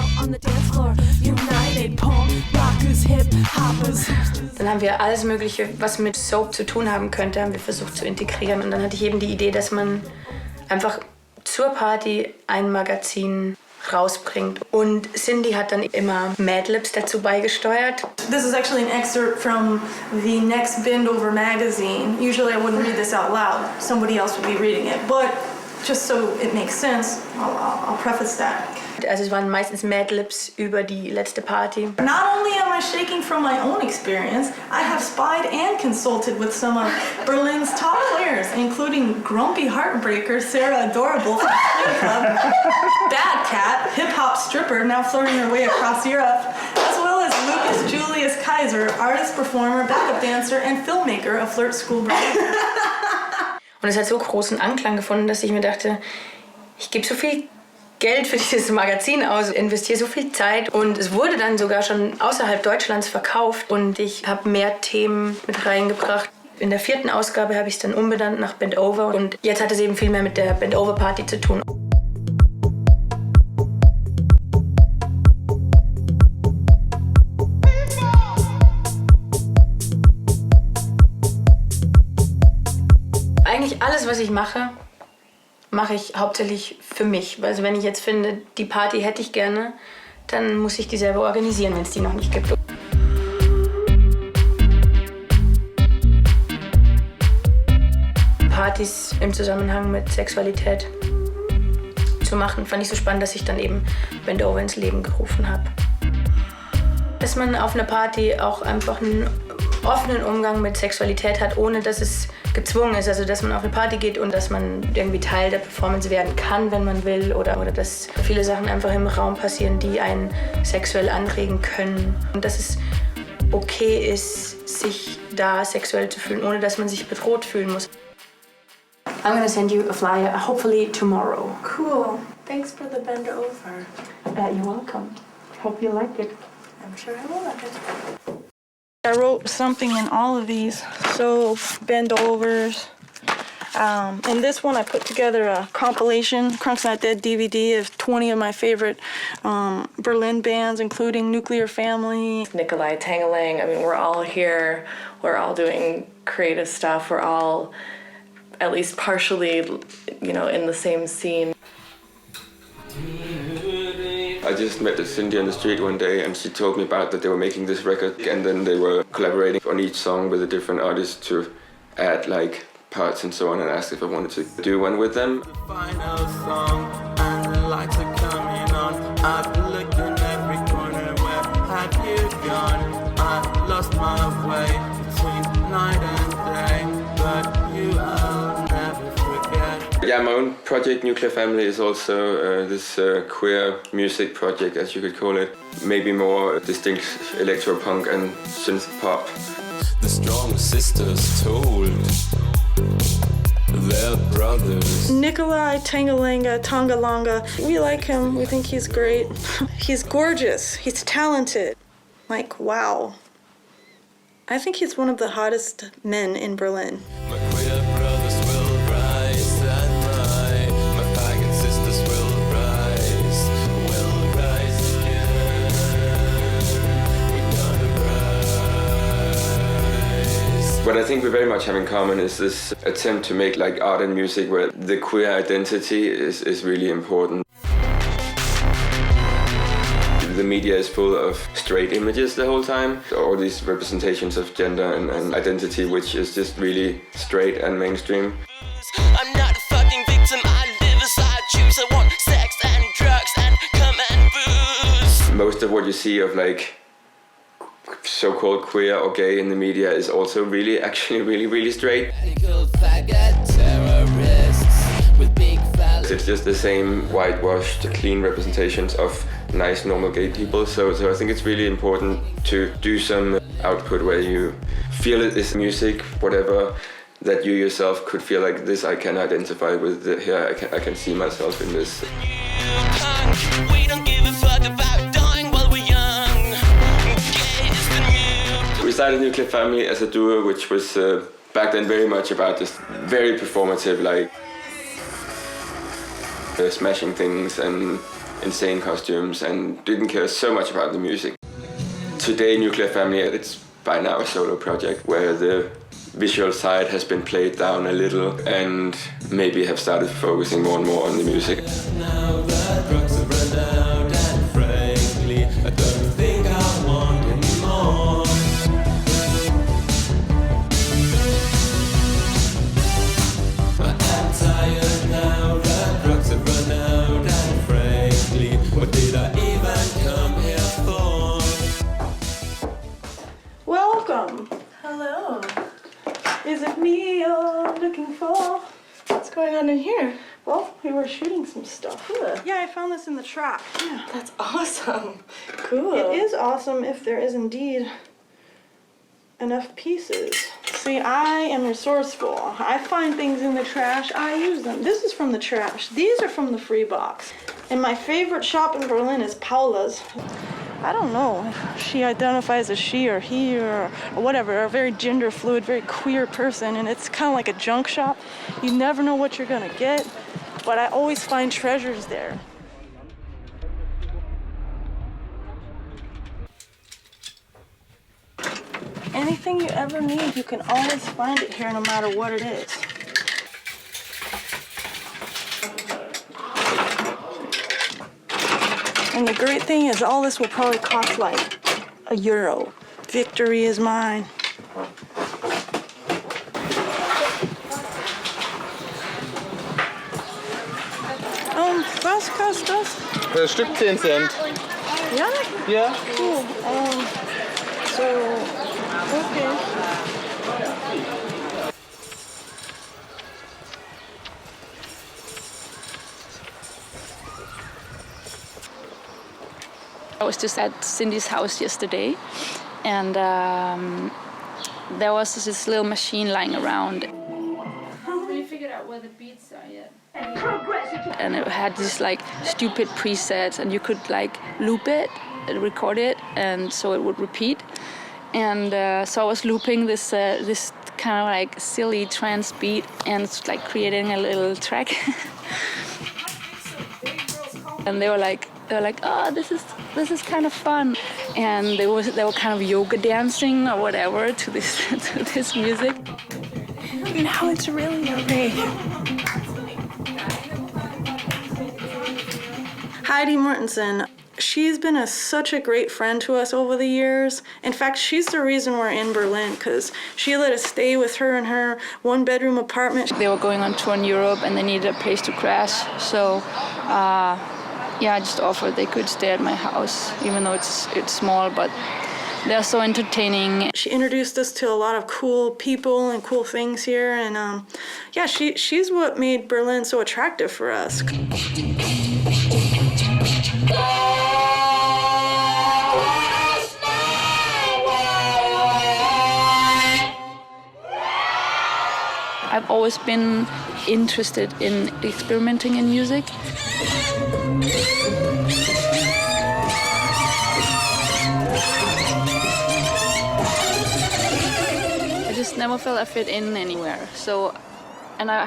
Dann haben wir alles Mögliche, was mit Soap zu tun haben könnte, haben wir versucht zu integrieren und dann hatte ich eben die Idee, dass man einfach zur Party ein Magazin rausbringt. Und Cindy hat dann immer Madlibs dazu beigesteuert. This is actually an excerpt from the next Bend Over magazine. Usually I wouldn't read this out loud. Somebody else would be reading it. But just so it makes sense, I'll preface that. Also es waren meistens Madlibs über die letzte Party. Not only am I shaking from my own experience, I have spied and consulted with some of Berlin's top players, including grumpy heartbreaker Sarah Adorable from the club, BadKat, hip-hop stripper now flirting her way across Europe, as well as Lucas Julius Kaiser, artist, performer, backup dancer, and filmmaker of Flirt School Berlin. Und es hat so großen Anklang gefunden, dass ich mir dachte, ich gebe so viel Geld für dieses Magazin aus, investiere so viel Zeit und es wurde dann sogar schon außerhalb Deutschlands verkauft und ich habe mehr Themen mit reingebracht. In der 4. Ausgabe habe ich es dann umbenannt nach Bend Over und jetzt hat es eben viel mehr mit der Bend Over Party zu tun. Eigentlich alles, was ich mache ich hauptsächlich für mich. Also wenn ich jetzt finde, die Party hätte ich gerne, dann muss ich die selber organisieren, wenn es die noch nicht gibt. Partys im Zusammenhang mit Sexualität zu machen, fand ich so spannend, dass ich dann eben Bend Over ins Leben gerufen habe. Dass man auf einer Party auch einfach einen offenen Umgang mit Sexualität hat, ohne dass es gezwungen ist. Also dass man auf eine Party geht und dass man irgendwie Teil der Performance werden kann, wenn man will. Oder dass viele Sachen einfach im Raum passieren, die einen sexuell anregen können. Und dass es okay ist, sich da sexuell zu fühlen, ohne dass man sich bedroht fühlen muss. I'm gonna send you a flyer, hopefully tomorrow. Cool. Thanks for the Bend Over. You're welcome. Hope you like it. I'm sure I will like it. I wrote something in all of these, so Bend Overs. In this one, I put together a compilation, Crunk's Not Dead DVD of 20 of my favorite Berlin bands, including Nuclear Family. Nikolai Tangeling, I mean, we're all here, we're all doing creative stuff, we're all at least partially, you know, in the same scene. I just met Cindy on the street one day and she told me about that they were making this record and then they were collaborating on each song with a different artist to add like parts and so on, and asked if I wanted to do one with them. Final song and the lights are coming on. I've been looking every corner, where have you gone? I lost my way between night and day, but you I'll never forget. Yeah, my own project, Nuclear Family, is also this queer music project, as you could call it. Maybe more distinct electro-punk and synth-pop. The strong sisters told their brothers. Nikolai Tangalanga, Tongalanga. We like him. We think he's great. He's gorgeous. He's talented. Like, wow. I think he's one of the hottest men in Berlin. My queer brothers will rise and my pagan sisters will rise again. We're gonna rise. What I think we very much have in common is this attempt to make like art and music where the queer identity is really important. The media is full of straight images the whole time, all these representations of gender and identity, which is just really straight and mainstream. I'm not a fucking victim, I live as I choose. I want sex and drugs and cum and booze. Most of what you see of like so-called queer or gay in the media is also actually really straight. It's just the same whitewashed, clean representations of nice, normal gay people. So I think it's really important to do some output where you feel it is music, whatever, that you yourself could feel like this I can identify with, here I can see myself in this. We don't give a fuck about dying while we're young. Gay is the new. We started Nuclear Family as a duo, which was back then very much about this very performative, like smashing things and insane costumes, and didn't care so much about the music. Today, Nuclear Family, it's by now a solo project where the visual side has been played down a little and maybe have started focusing more and more on the music. Now that drugs have run down. Is it me you're looking for? What's going on in here? Well, we were shooting some stuff. Yeah, I found this in the trash. Yeah. That's awesome. Cool. It is awesome if there is indeed enough pieces. See, I am resourceful. I find things in the trash, I use them. This is from the trash. These are from the free box. And my favorite shop in Berlin is Paula's. I don't know if she identifies as she or he or whatever, a very gender fluid, very queer person, and it's kind of like a junk shop. You never know what you're gonna get, but I always find treasures there. Anything you ever need, you can always find it here no matter what it is. And the great thing is all this will probably cost like €1. Victory is mine. Was kostet das? Das Stück 10 Cent. Ja? Ja. Cool. So, okay. I was just at Cindy's house yesterday, and there was this little machine lying around. Have you figured out where the beats are yet? And it had these like stupid presets, and you could like loop it, record it, and so it would repeat. And so I was looping this this kind of like silly trance beat, and it's like creating a little track. And they were like, oh, this is kind of fun, and they were kind of yoga dancing or whatever to this music. Now it's really great. Heidi Mortenson. She's been such a great friend to us over the years. In fact, she's the reason we're in Berlin, because she let us stay with her in her one-bedroom apartment. They were going on tour in Europe, and they needed a place to crash, so. Yeah, I just offered they could stay at my house, even though it's small, but they're so entertaining. She introduced us to a lot of cool people and cool things here, and yeah, she's what made Berlin so attractive for us. I've always been interested in experimenting in music. I just never felt I fit in anywhere. So, and I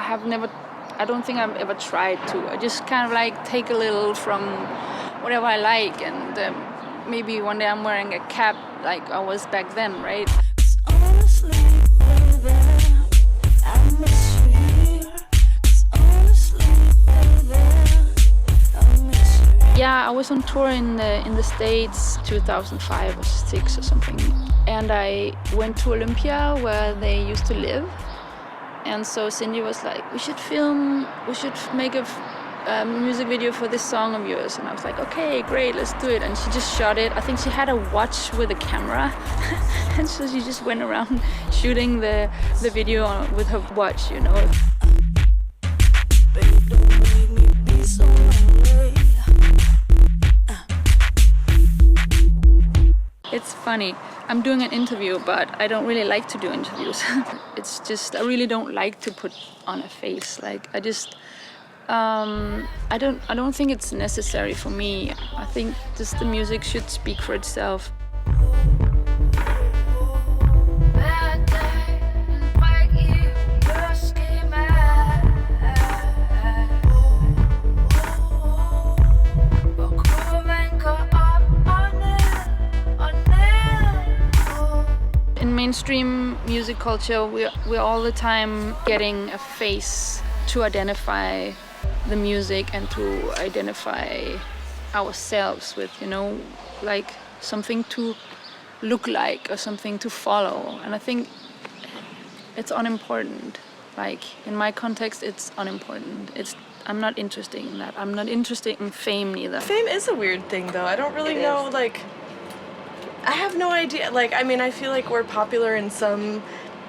don't think I've ever tried to. I just kind of like take a little from whatever I like, and maybe one day I'm wearing a cap like I was back then, right? Yeah, I was on tour in the States 2005 or 6 or something, and I went to Olympia where they used to live, and so Cindy was like, we should make a music video for this song of yours, and I was like, okay, great, let's do it. And she just shot it. I think she had a watch with a camera, and so she just went around shooting the video with her watch, you know. It's funny. I'm doing an interview, but I don't really like to do interviews. It's just, I really don't like to put on a face. Like, I just, I don't think it's necessary for me. I think just the music should speak for itself. In mainstream music culture, we're all the time getting a face to identify the music and to identify ourselves with, you know, like something to look like or something to follow. And I think it's unimportant. Like, in my context, it's unimportant. I'm not interested in that. I'm not interested in fame neither. Fame is a weird thing, though. I don't really know, like, I have no idea. Like, I mean, I feel like we're popular in some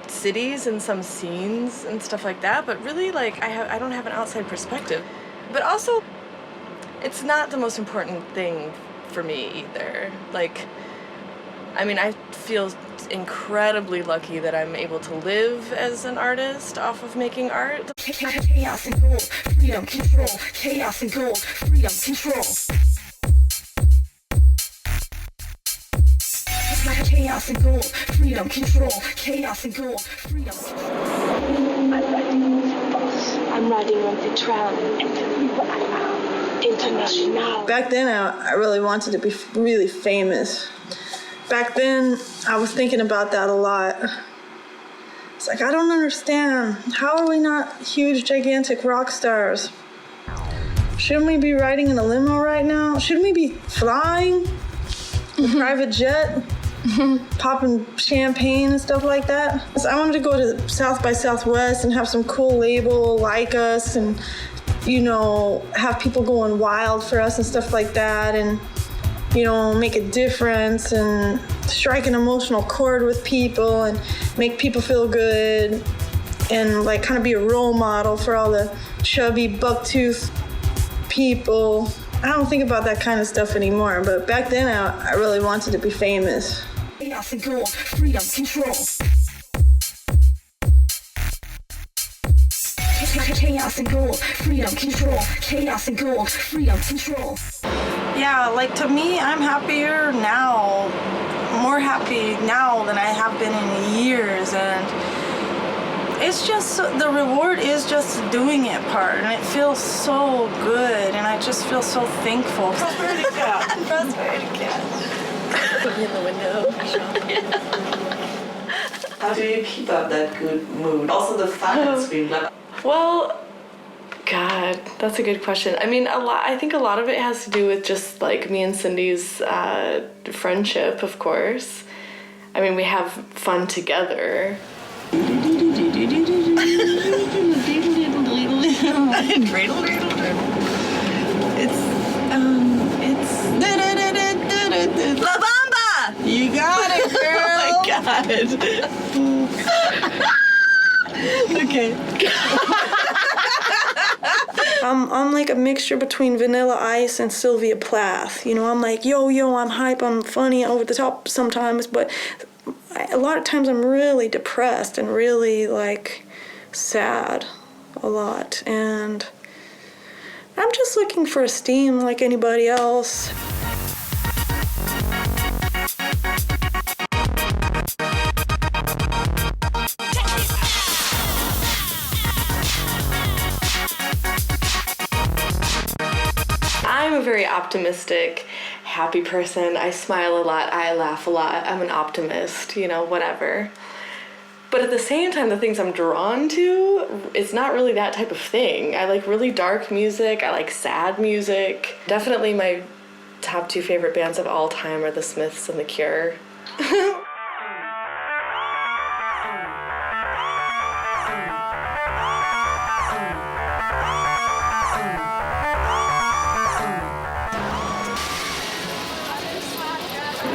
cities and some scenes and stuff like that, but really like I don't have an outside perspective. But also, it's not the most important thing for me either. Like, I mean, I feel incredibly lucky that I'm able to live as an artist off of making art. Chaos and gold, freedom, control. Chaos and gold, freedom, control. Chaos and gold, freedom, control. Chaos and gold, freedom. I'm riding on the bus. I'm riding on the tram. International. Back then, I really wanted to be really famous. Back then, I was thinking about that a lot. It's like, I don't understand. How are we not huge, gigantic rock stars? Shouldn't we be riding in a limo right now? Shouldn't we be flying? A private jet? Popping champagne and stuff like that? So I wanted to go to South by Southwest and have some cool label like us and, you know, have people going wild for us and stuff like that and, you know, make a difference and strike an emotional chord with people and make people feel good and like kind of be a role model for all the chubby bucktooth people. I don't think about that kind of stuff anymore, but back then I really wanted to be famous. Chaos and gold, freedom, control. Chaos and gold, freedom, control. Chaos and gold, freedom, control. Yeah, like to me, I'm happier now, more happy now than I have been in years, and it's just, the reward is just doing it part, and it feels so good, and I just feel so thankful. Prosperity cat. Prosperity cat. Put me in the window. How do you keep up that good mood? Also the fun at Scream Club. Well, God, that's a good question. I mean, I think a lot of it has to do with just like me and Cindy's friendship, of course. I mean, we have fun together. It's La Bamba! You got it, girl! Oh my God. Okay. I'm like a mixture between Vanilla Ice and Sylvia Plath. You know, I'm like, yo, I'm hype, I'm funny, over the top sometimes, but a lot of times I'm really depressed and really like sad a lot. And I'm just looking for esteem like anybody else. I'm a very optimistic, happy person. I smile a lot, I laugh a lot. I'm an optimist, you know, whatever. But at the same time, the things I'm drawn to, it's not really that type of thing. I like really dark music, I like sad music. Definitely my top 2 favorite bands of all time are The Smiths and The Cure.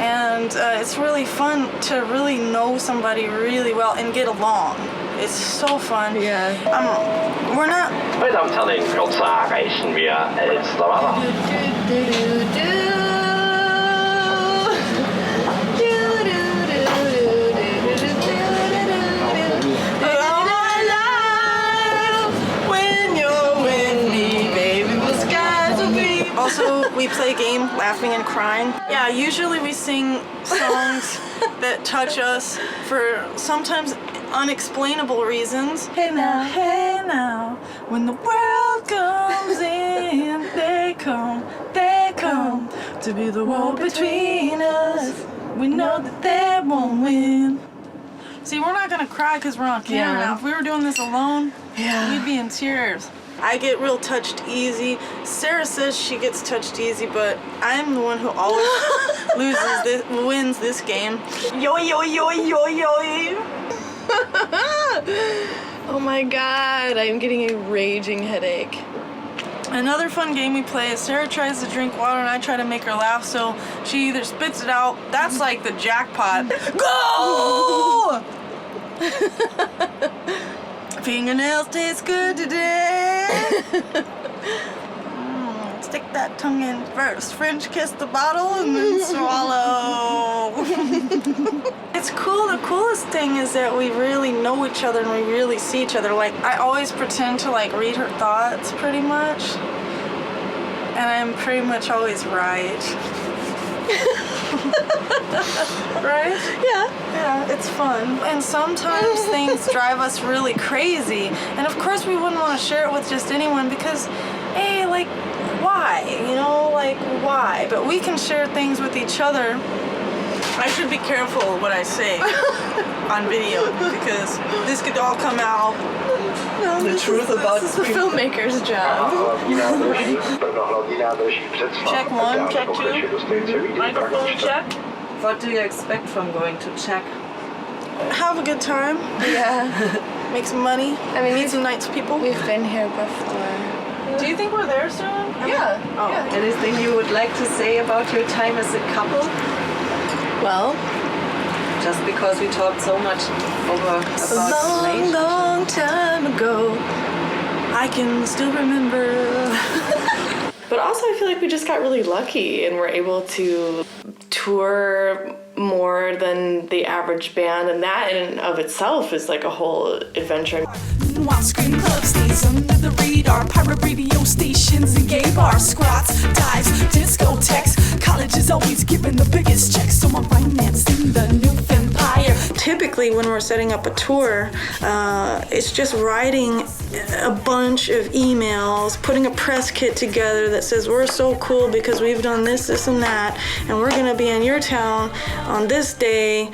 And it's really fun to really know somebody really well and get along. It's so fun. Yeah. We're not. Heute am Tallinn-Konzert erreichen wir Elsterweiler. Also, we play a game, laughing and crying. Yeah, usually we sing songs that touch us for sometimes unexplainable reasons. Hey now, when the world comes in, they come to be the wall between us. We know that they won't win. See, we're not gonna cry because we're on camera now. If we were doing this alone, we'd be in tears. I get real touched easy. Sarah says she gets touched easy, but I'm the one who always wins this game. Yo. Oh my God, I'm getting a raging headache. Another fun game we play is Sarah tries to drink water and I try to make her laugh, so she either spits it out. That's like the jackpot. Go! Fingernails taste good today. Stick that tongue in first. French kiss the bottle and then swallow. It's cool. The coolest thing is that we really know each other and we really see each other. Like, I always pretend to like read her thoughts pretty much. And I'm pretty much always right. Right? Yeah, it's fun. And sometimes things drive us really crazy. And of course we wouldn't want to share it with just anyone because, hey, like, why? You know, like, why? But we can share things with each other. I should be careful what I say on video because this could all come out. No, the truth about This is the filmmaker's job. Check 1, check 2. Microphone check. What do you expect from going to Czech? Have a good time. Yeah. Make some money. I mean, meet some nice people. We've been here before. Do you think we're there soon? Yeah. Oh. Yeah. Anything you would like to say about your time as a couple? Well, just because we talked so much about a long time ago, I can still remember. but also I feel like we just got really lucky and we're able to tour more than the average band, and that in and of itself is like a whole adventure. While Scream Club stays under the radar, pirate radio stations and gay bar squats, dives, discotheques. College is always giving the biggest checks, so I'm financing the new empire. Typically, when we're setting up a tour, it's just writing a bunch of emails, putting a press kit together that says we're so cool because we've done this, this, and that, and we're gonna be in your town on this day.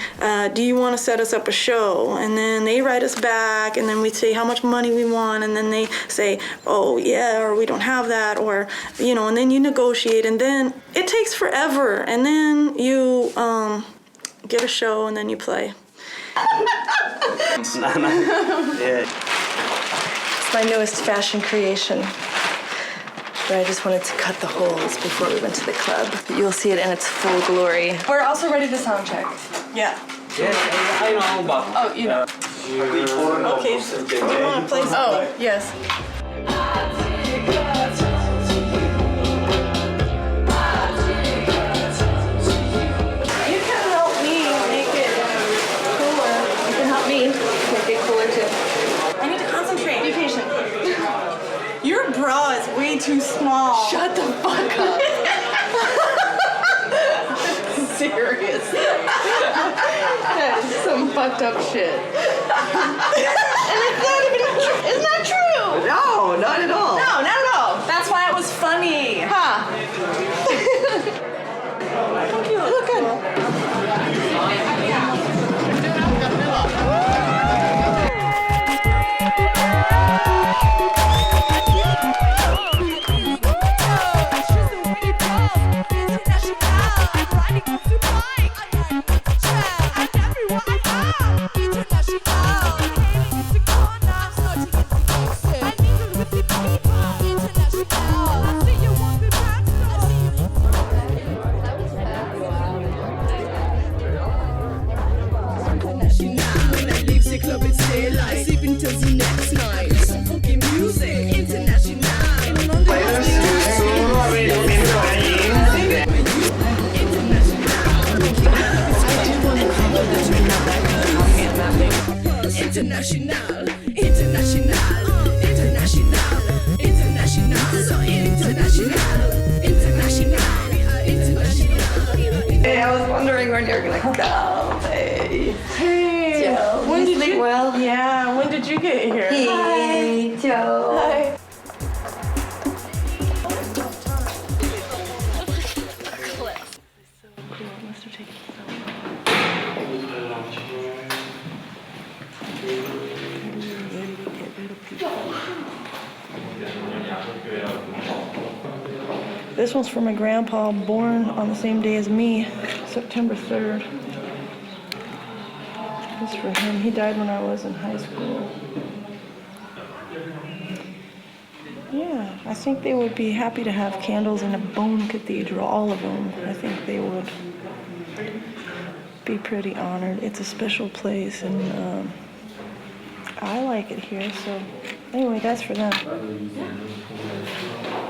Do you want to set us up a show? And then they write us back, and then we say how much money we want, and then they say, oh yeah, or we don't have that, or you know, and then you negotiate, and then it takes forever, and then you get a show, and then you play. It's my newest fashion creation. But I just wanted to cut the holes before we went to the club. You'll see it in its full glory. We're also ready to sound check. Yeah. I know, but... Oh, you know. Okay. You want to play something? Oh, yes. You can help me make it cooler. You can help me make it cooler too. I need to concentrate. Be patient. Your bra is way too small. Shut the fuck up. Seriously. That is some fucked up shit. And it's not even true. It's not true. No, not at all. No, not at all. That's why it was funny. Huh. Thank you. Look good. Hey, I was wondering when you're gonna come. Hey. Hey. Joe. When did you? Well. Yeah. When did you get here? Hey, Joe. Hi. This one's for my grandpa, born on the same day as me, September 3rd. This is for him. He died when I was in high school. Yeah, I think they would be happy to have candles in a bone cathedral, all of them. I think they would be pretty honored. It's a special place, and I like it here, so anyway, that's for them.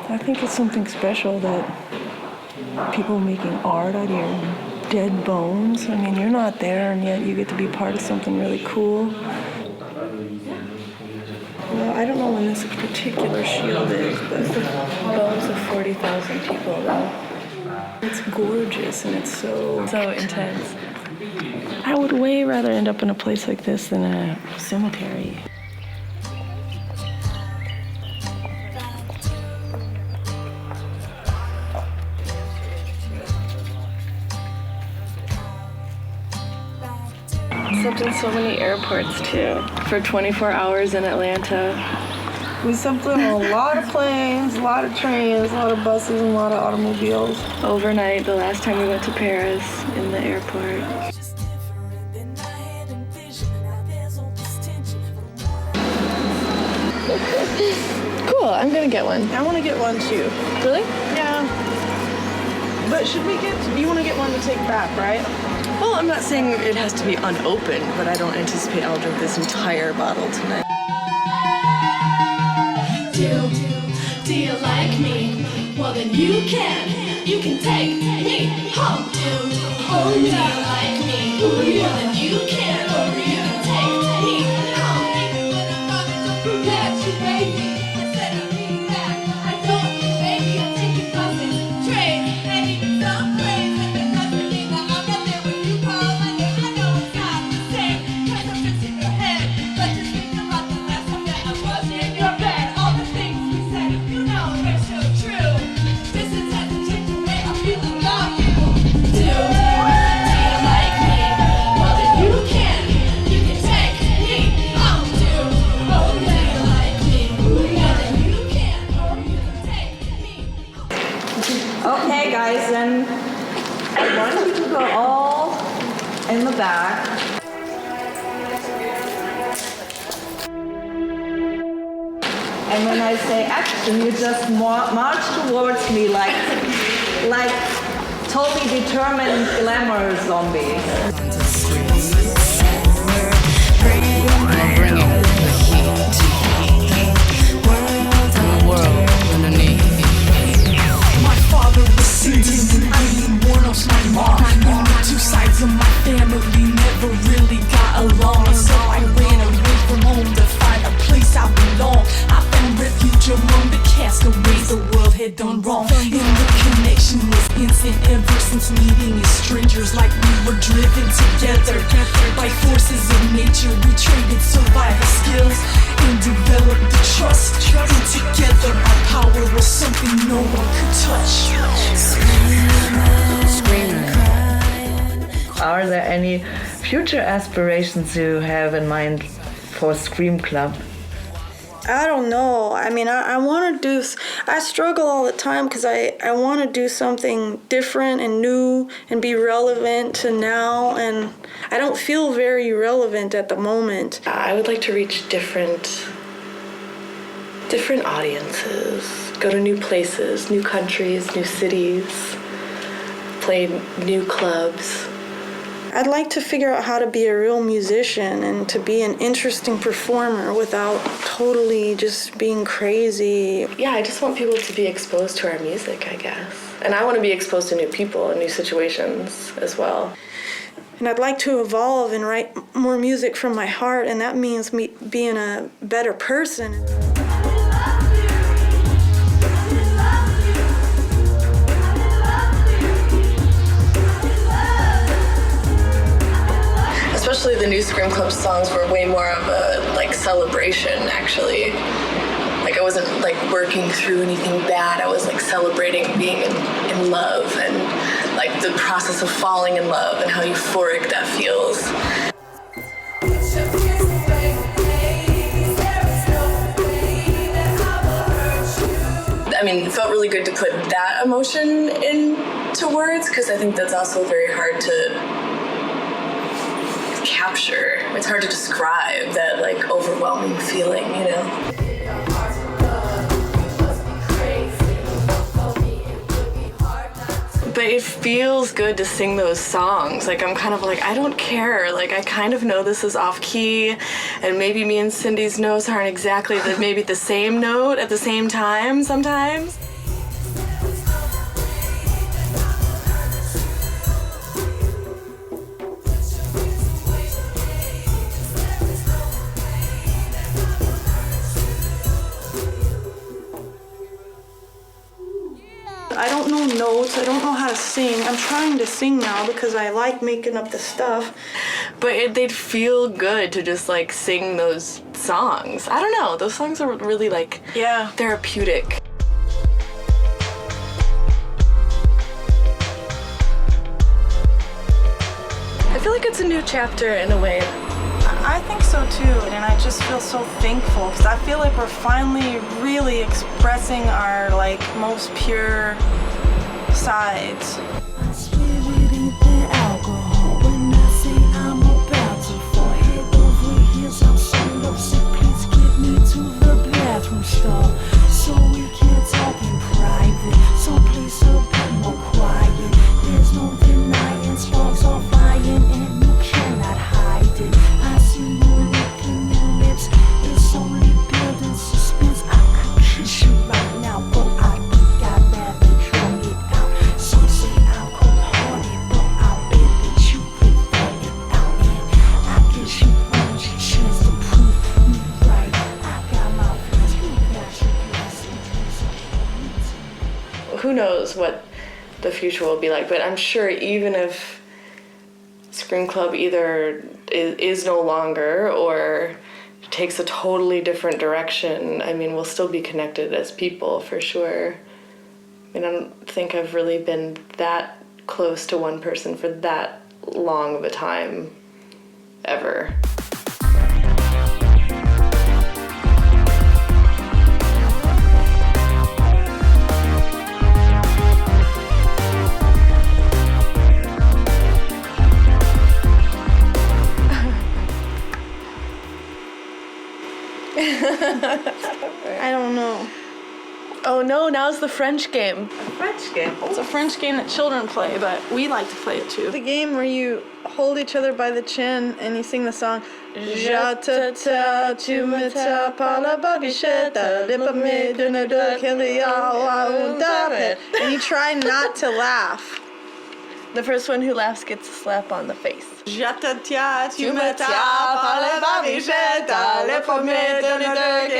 I think it's something special that people making art out of your dead bones. I mean, you're not there, and yet you get to be part of something really cool. Well, I don't know when this particular shield is, but the bones of 40,000 people, though. It's gorgeous, and it's so intense. I would way rather end up in a place like this than a cemetery. Slept in so many airports too. For 24 hours in Atlanta. We slept on a lot of planes, a lot of trains, a lot of buses, and a lot of automobiles. Overnight, the last time we went to Paris in the airport. Cool, I'm gonna get one. I want to get one too. Really? Yeah. But do you want to get one to take back, right? Well, I'm not saying it has to be unopened, but I don't anticipate I'll drink this entire bottle tonight. Do you like me? Well then you can take me home. Do you like me? Well then you can take me home. That you baby, instead of me back, I don't, baby, I'm taking buses, train, and even some trains, and it doesn't mean that I'm not there when you call, and I know it's not the same, 'cause I'm just in your head, but just think about the last time that I was in your bed, all the things we said, you know they're so true, distance hasn't changed the way I feel about you. Do you like me? Well then you can take me home. Do you like me? Well then you can take me home. Okay, guys, then I want you to go all in the back. And when I say action, you just march towards me like totally determined glamour zombies. My father was sentenced and Eileen Warno's my mom. And the two sides of my family never really got along. So I ran away from home to find a place I belong. I found refuge among the castaways the world had done wrong. And the connection was instant ever since meeting as strangers, like we were driven together by forces of nature. We traded survival skills and developed the trust. And together our power was something no one could touch. Are there any future aspirations you have in mind for Scream Club? I don't know. I mean, I want to I struggle all the time because I want to do something different and new and be relevant to now, and I don't feel very relevant at the moment. I would like to reach different audiences, go to new places, new countries, new cities, play new clubs. I'd like to figure out how to be a real musician and to be an interesting performer without totally just being crazy. Yeah, I just want people to be exposed to our music, I guess. And I want to be exposed to new people and new situations as well. And I'd like to evolve and write more music from my heart, and that means me being a better person. Especially the new Scream Club songs were way more of a celebration, actually. I wasn't working through anything bad. I was celebrating being in love and the process of falling in love and how euphoric that feels. I mean, it felt really good to put that emotion into words because I think that's also very hard to capture. It's hard to describe that overwhelming feeling, you know? But it feels good to sing those songs. Like, I'm kind of like, I don't care. Like, I kind of know this is off key, and maybe me and Cindy's notes aren't exactly maybe the same note at the same time sometimes. I don't know notes, I don't know how to sing. I'm trying to sing now because I like making up the stuff. But they'd feel good to just like sing those songs. I don't know, those songs are really like therapeutic. I feel like it's a new chapter in a way. I think so too, and I just feel so thankful because I feel like we're finally really expressing our like most pure sides. My spirit ain't that alcohol. When I say I'm about to fall head over heels, I'm so upset. Please get me to the bathroom stall so we can talk in private. Someplace a bit more quiet. There's no denying sparks are flying and you cannot hide it. I see you licking your lips. It's only building suspense. I could kiss you right now, but I think I'd rather drunk it out. Some say I'm cold-hearted, but I bet that you prefer it out. And I guess you want your chance to prove me right. I got my friends, you got your blessings. Who knows what the future will be like, but I'm sure even if Scream Club either is no longer or takes a totally different direction, I mean, we'll still be connected as people for sure. I mean, I don't think I've really been that close to one person for that long of a time, ever. I don't know. Oh no, now's the French game. A French game? It's a French game that children play, but we like to play it too. The game where you hold each other by the chin and you sing the song. Je t'attends, tu me tas par la barbichette, les pommes de nada, and you try not to laugh. The first one who laughs gets a slap on the face. Je t'attends, tu me tas par la barbichette, les pommes de nada,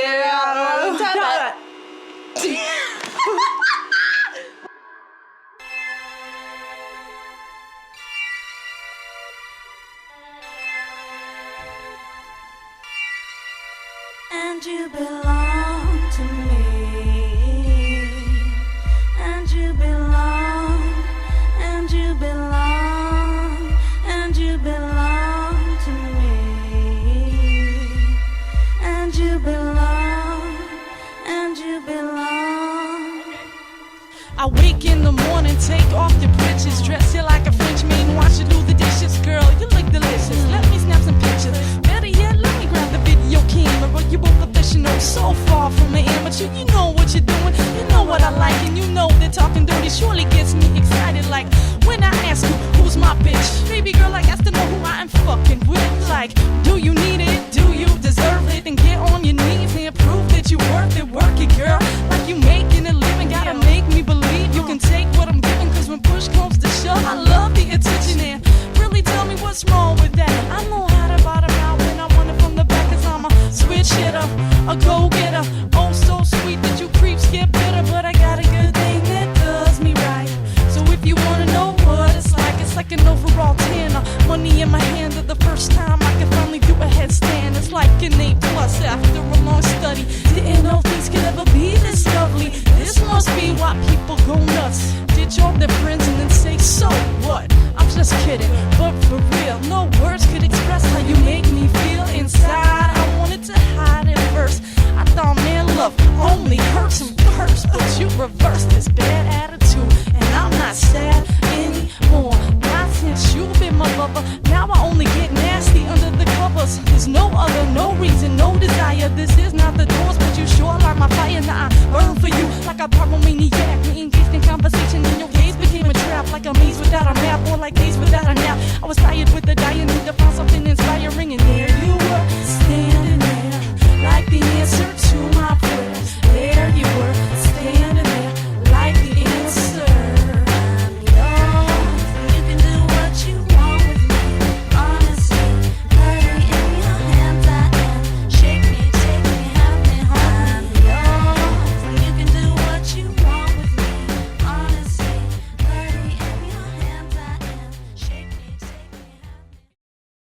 And you belong to me, and you belong, and you belong, and you belong to me, and you belong, and you belong. I wake in the morning, take off the britches, dress you like a French maid, watch you do the dishes. Girl, you look delicious, let me snap some pictures. Better yet, let me grab the video camera. You both professional, so far from an amateur. You know what you're doing, you know what I like, and you know that talking dirty surely gets me excited. Like when I ask you, who's my bitch? Baby girl, I got to know who I am fucking with. Like, do you need it? Do you deserve it? Then get on your knees and prove that you worth it. Work it, girl, like you making a living. Gotta make me believe you can take what I'm giving, cause when push comes to shove, I love the attention and really tell me what's wrong with that. I know how to bottom out when I want it from the back, cause I'm a switch hitter, a go-getter. Oh, so sweet that you creeps get bitter, but I got a good thing that does me right. So if you wanna know what it's like an overall 10. Money in my hand at the first time I can finally do a headstand. It's like an A+ after a long study. Didn't know things could ever be this lovely. This must be why people go nuts. Ditch all their friends and then say, so what? I'm just kidding, but for real, no words could express how you make me feel inside. I wanted to hide it first. I thought, man, love only hurts and hurts, but you reversed this bad attitude, and I'm not sad anymore. Not since you've been my lover. Now I only get nasty under the covers. There's no other, no reason, no desire. This is not the doors, but you sure light my fire. Now I burn for you like a pyromaniac. We engaged in conversation, and your gaze became a trap like the Dionysus.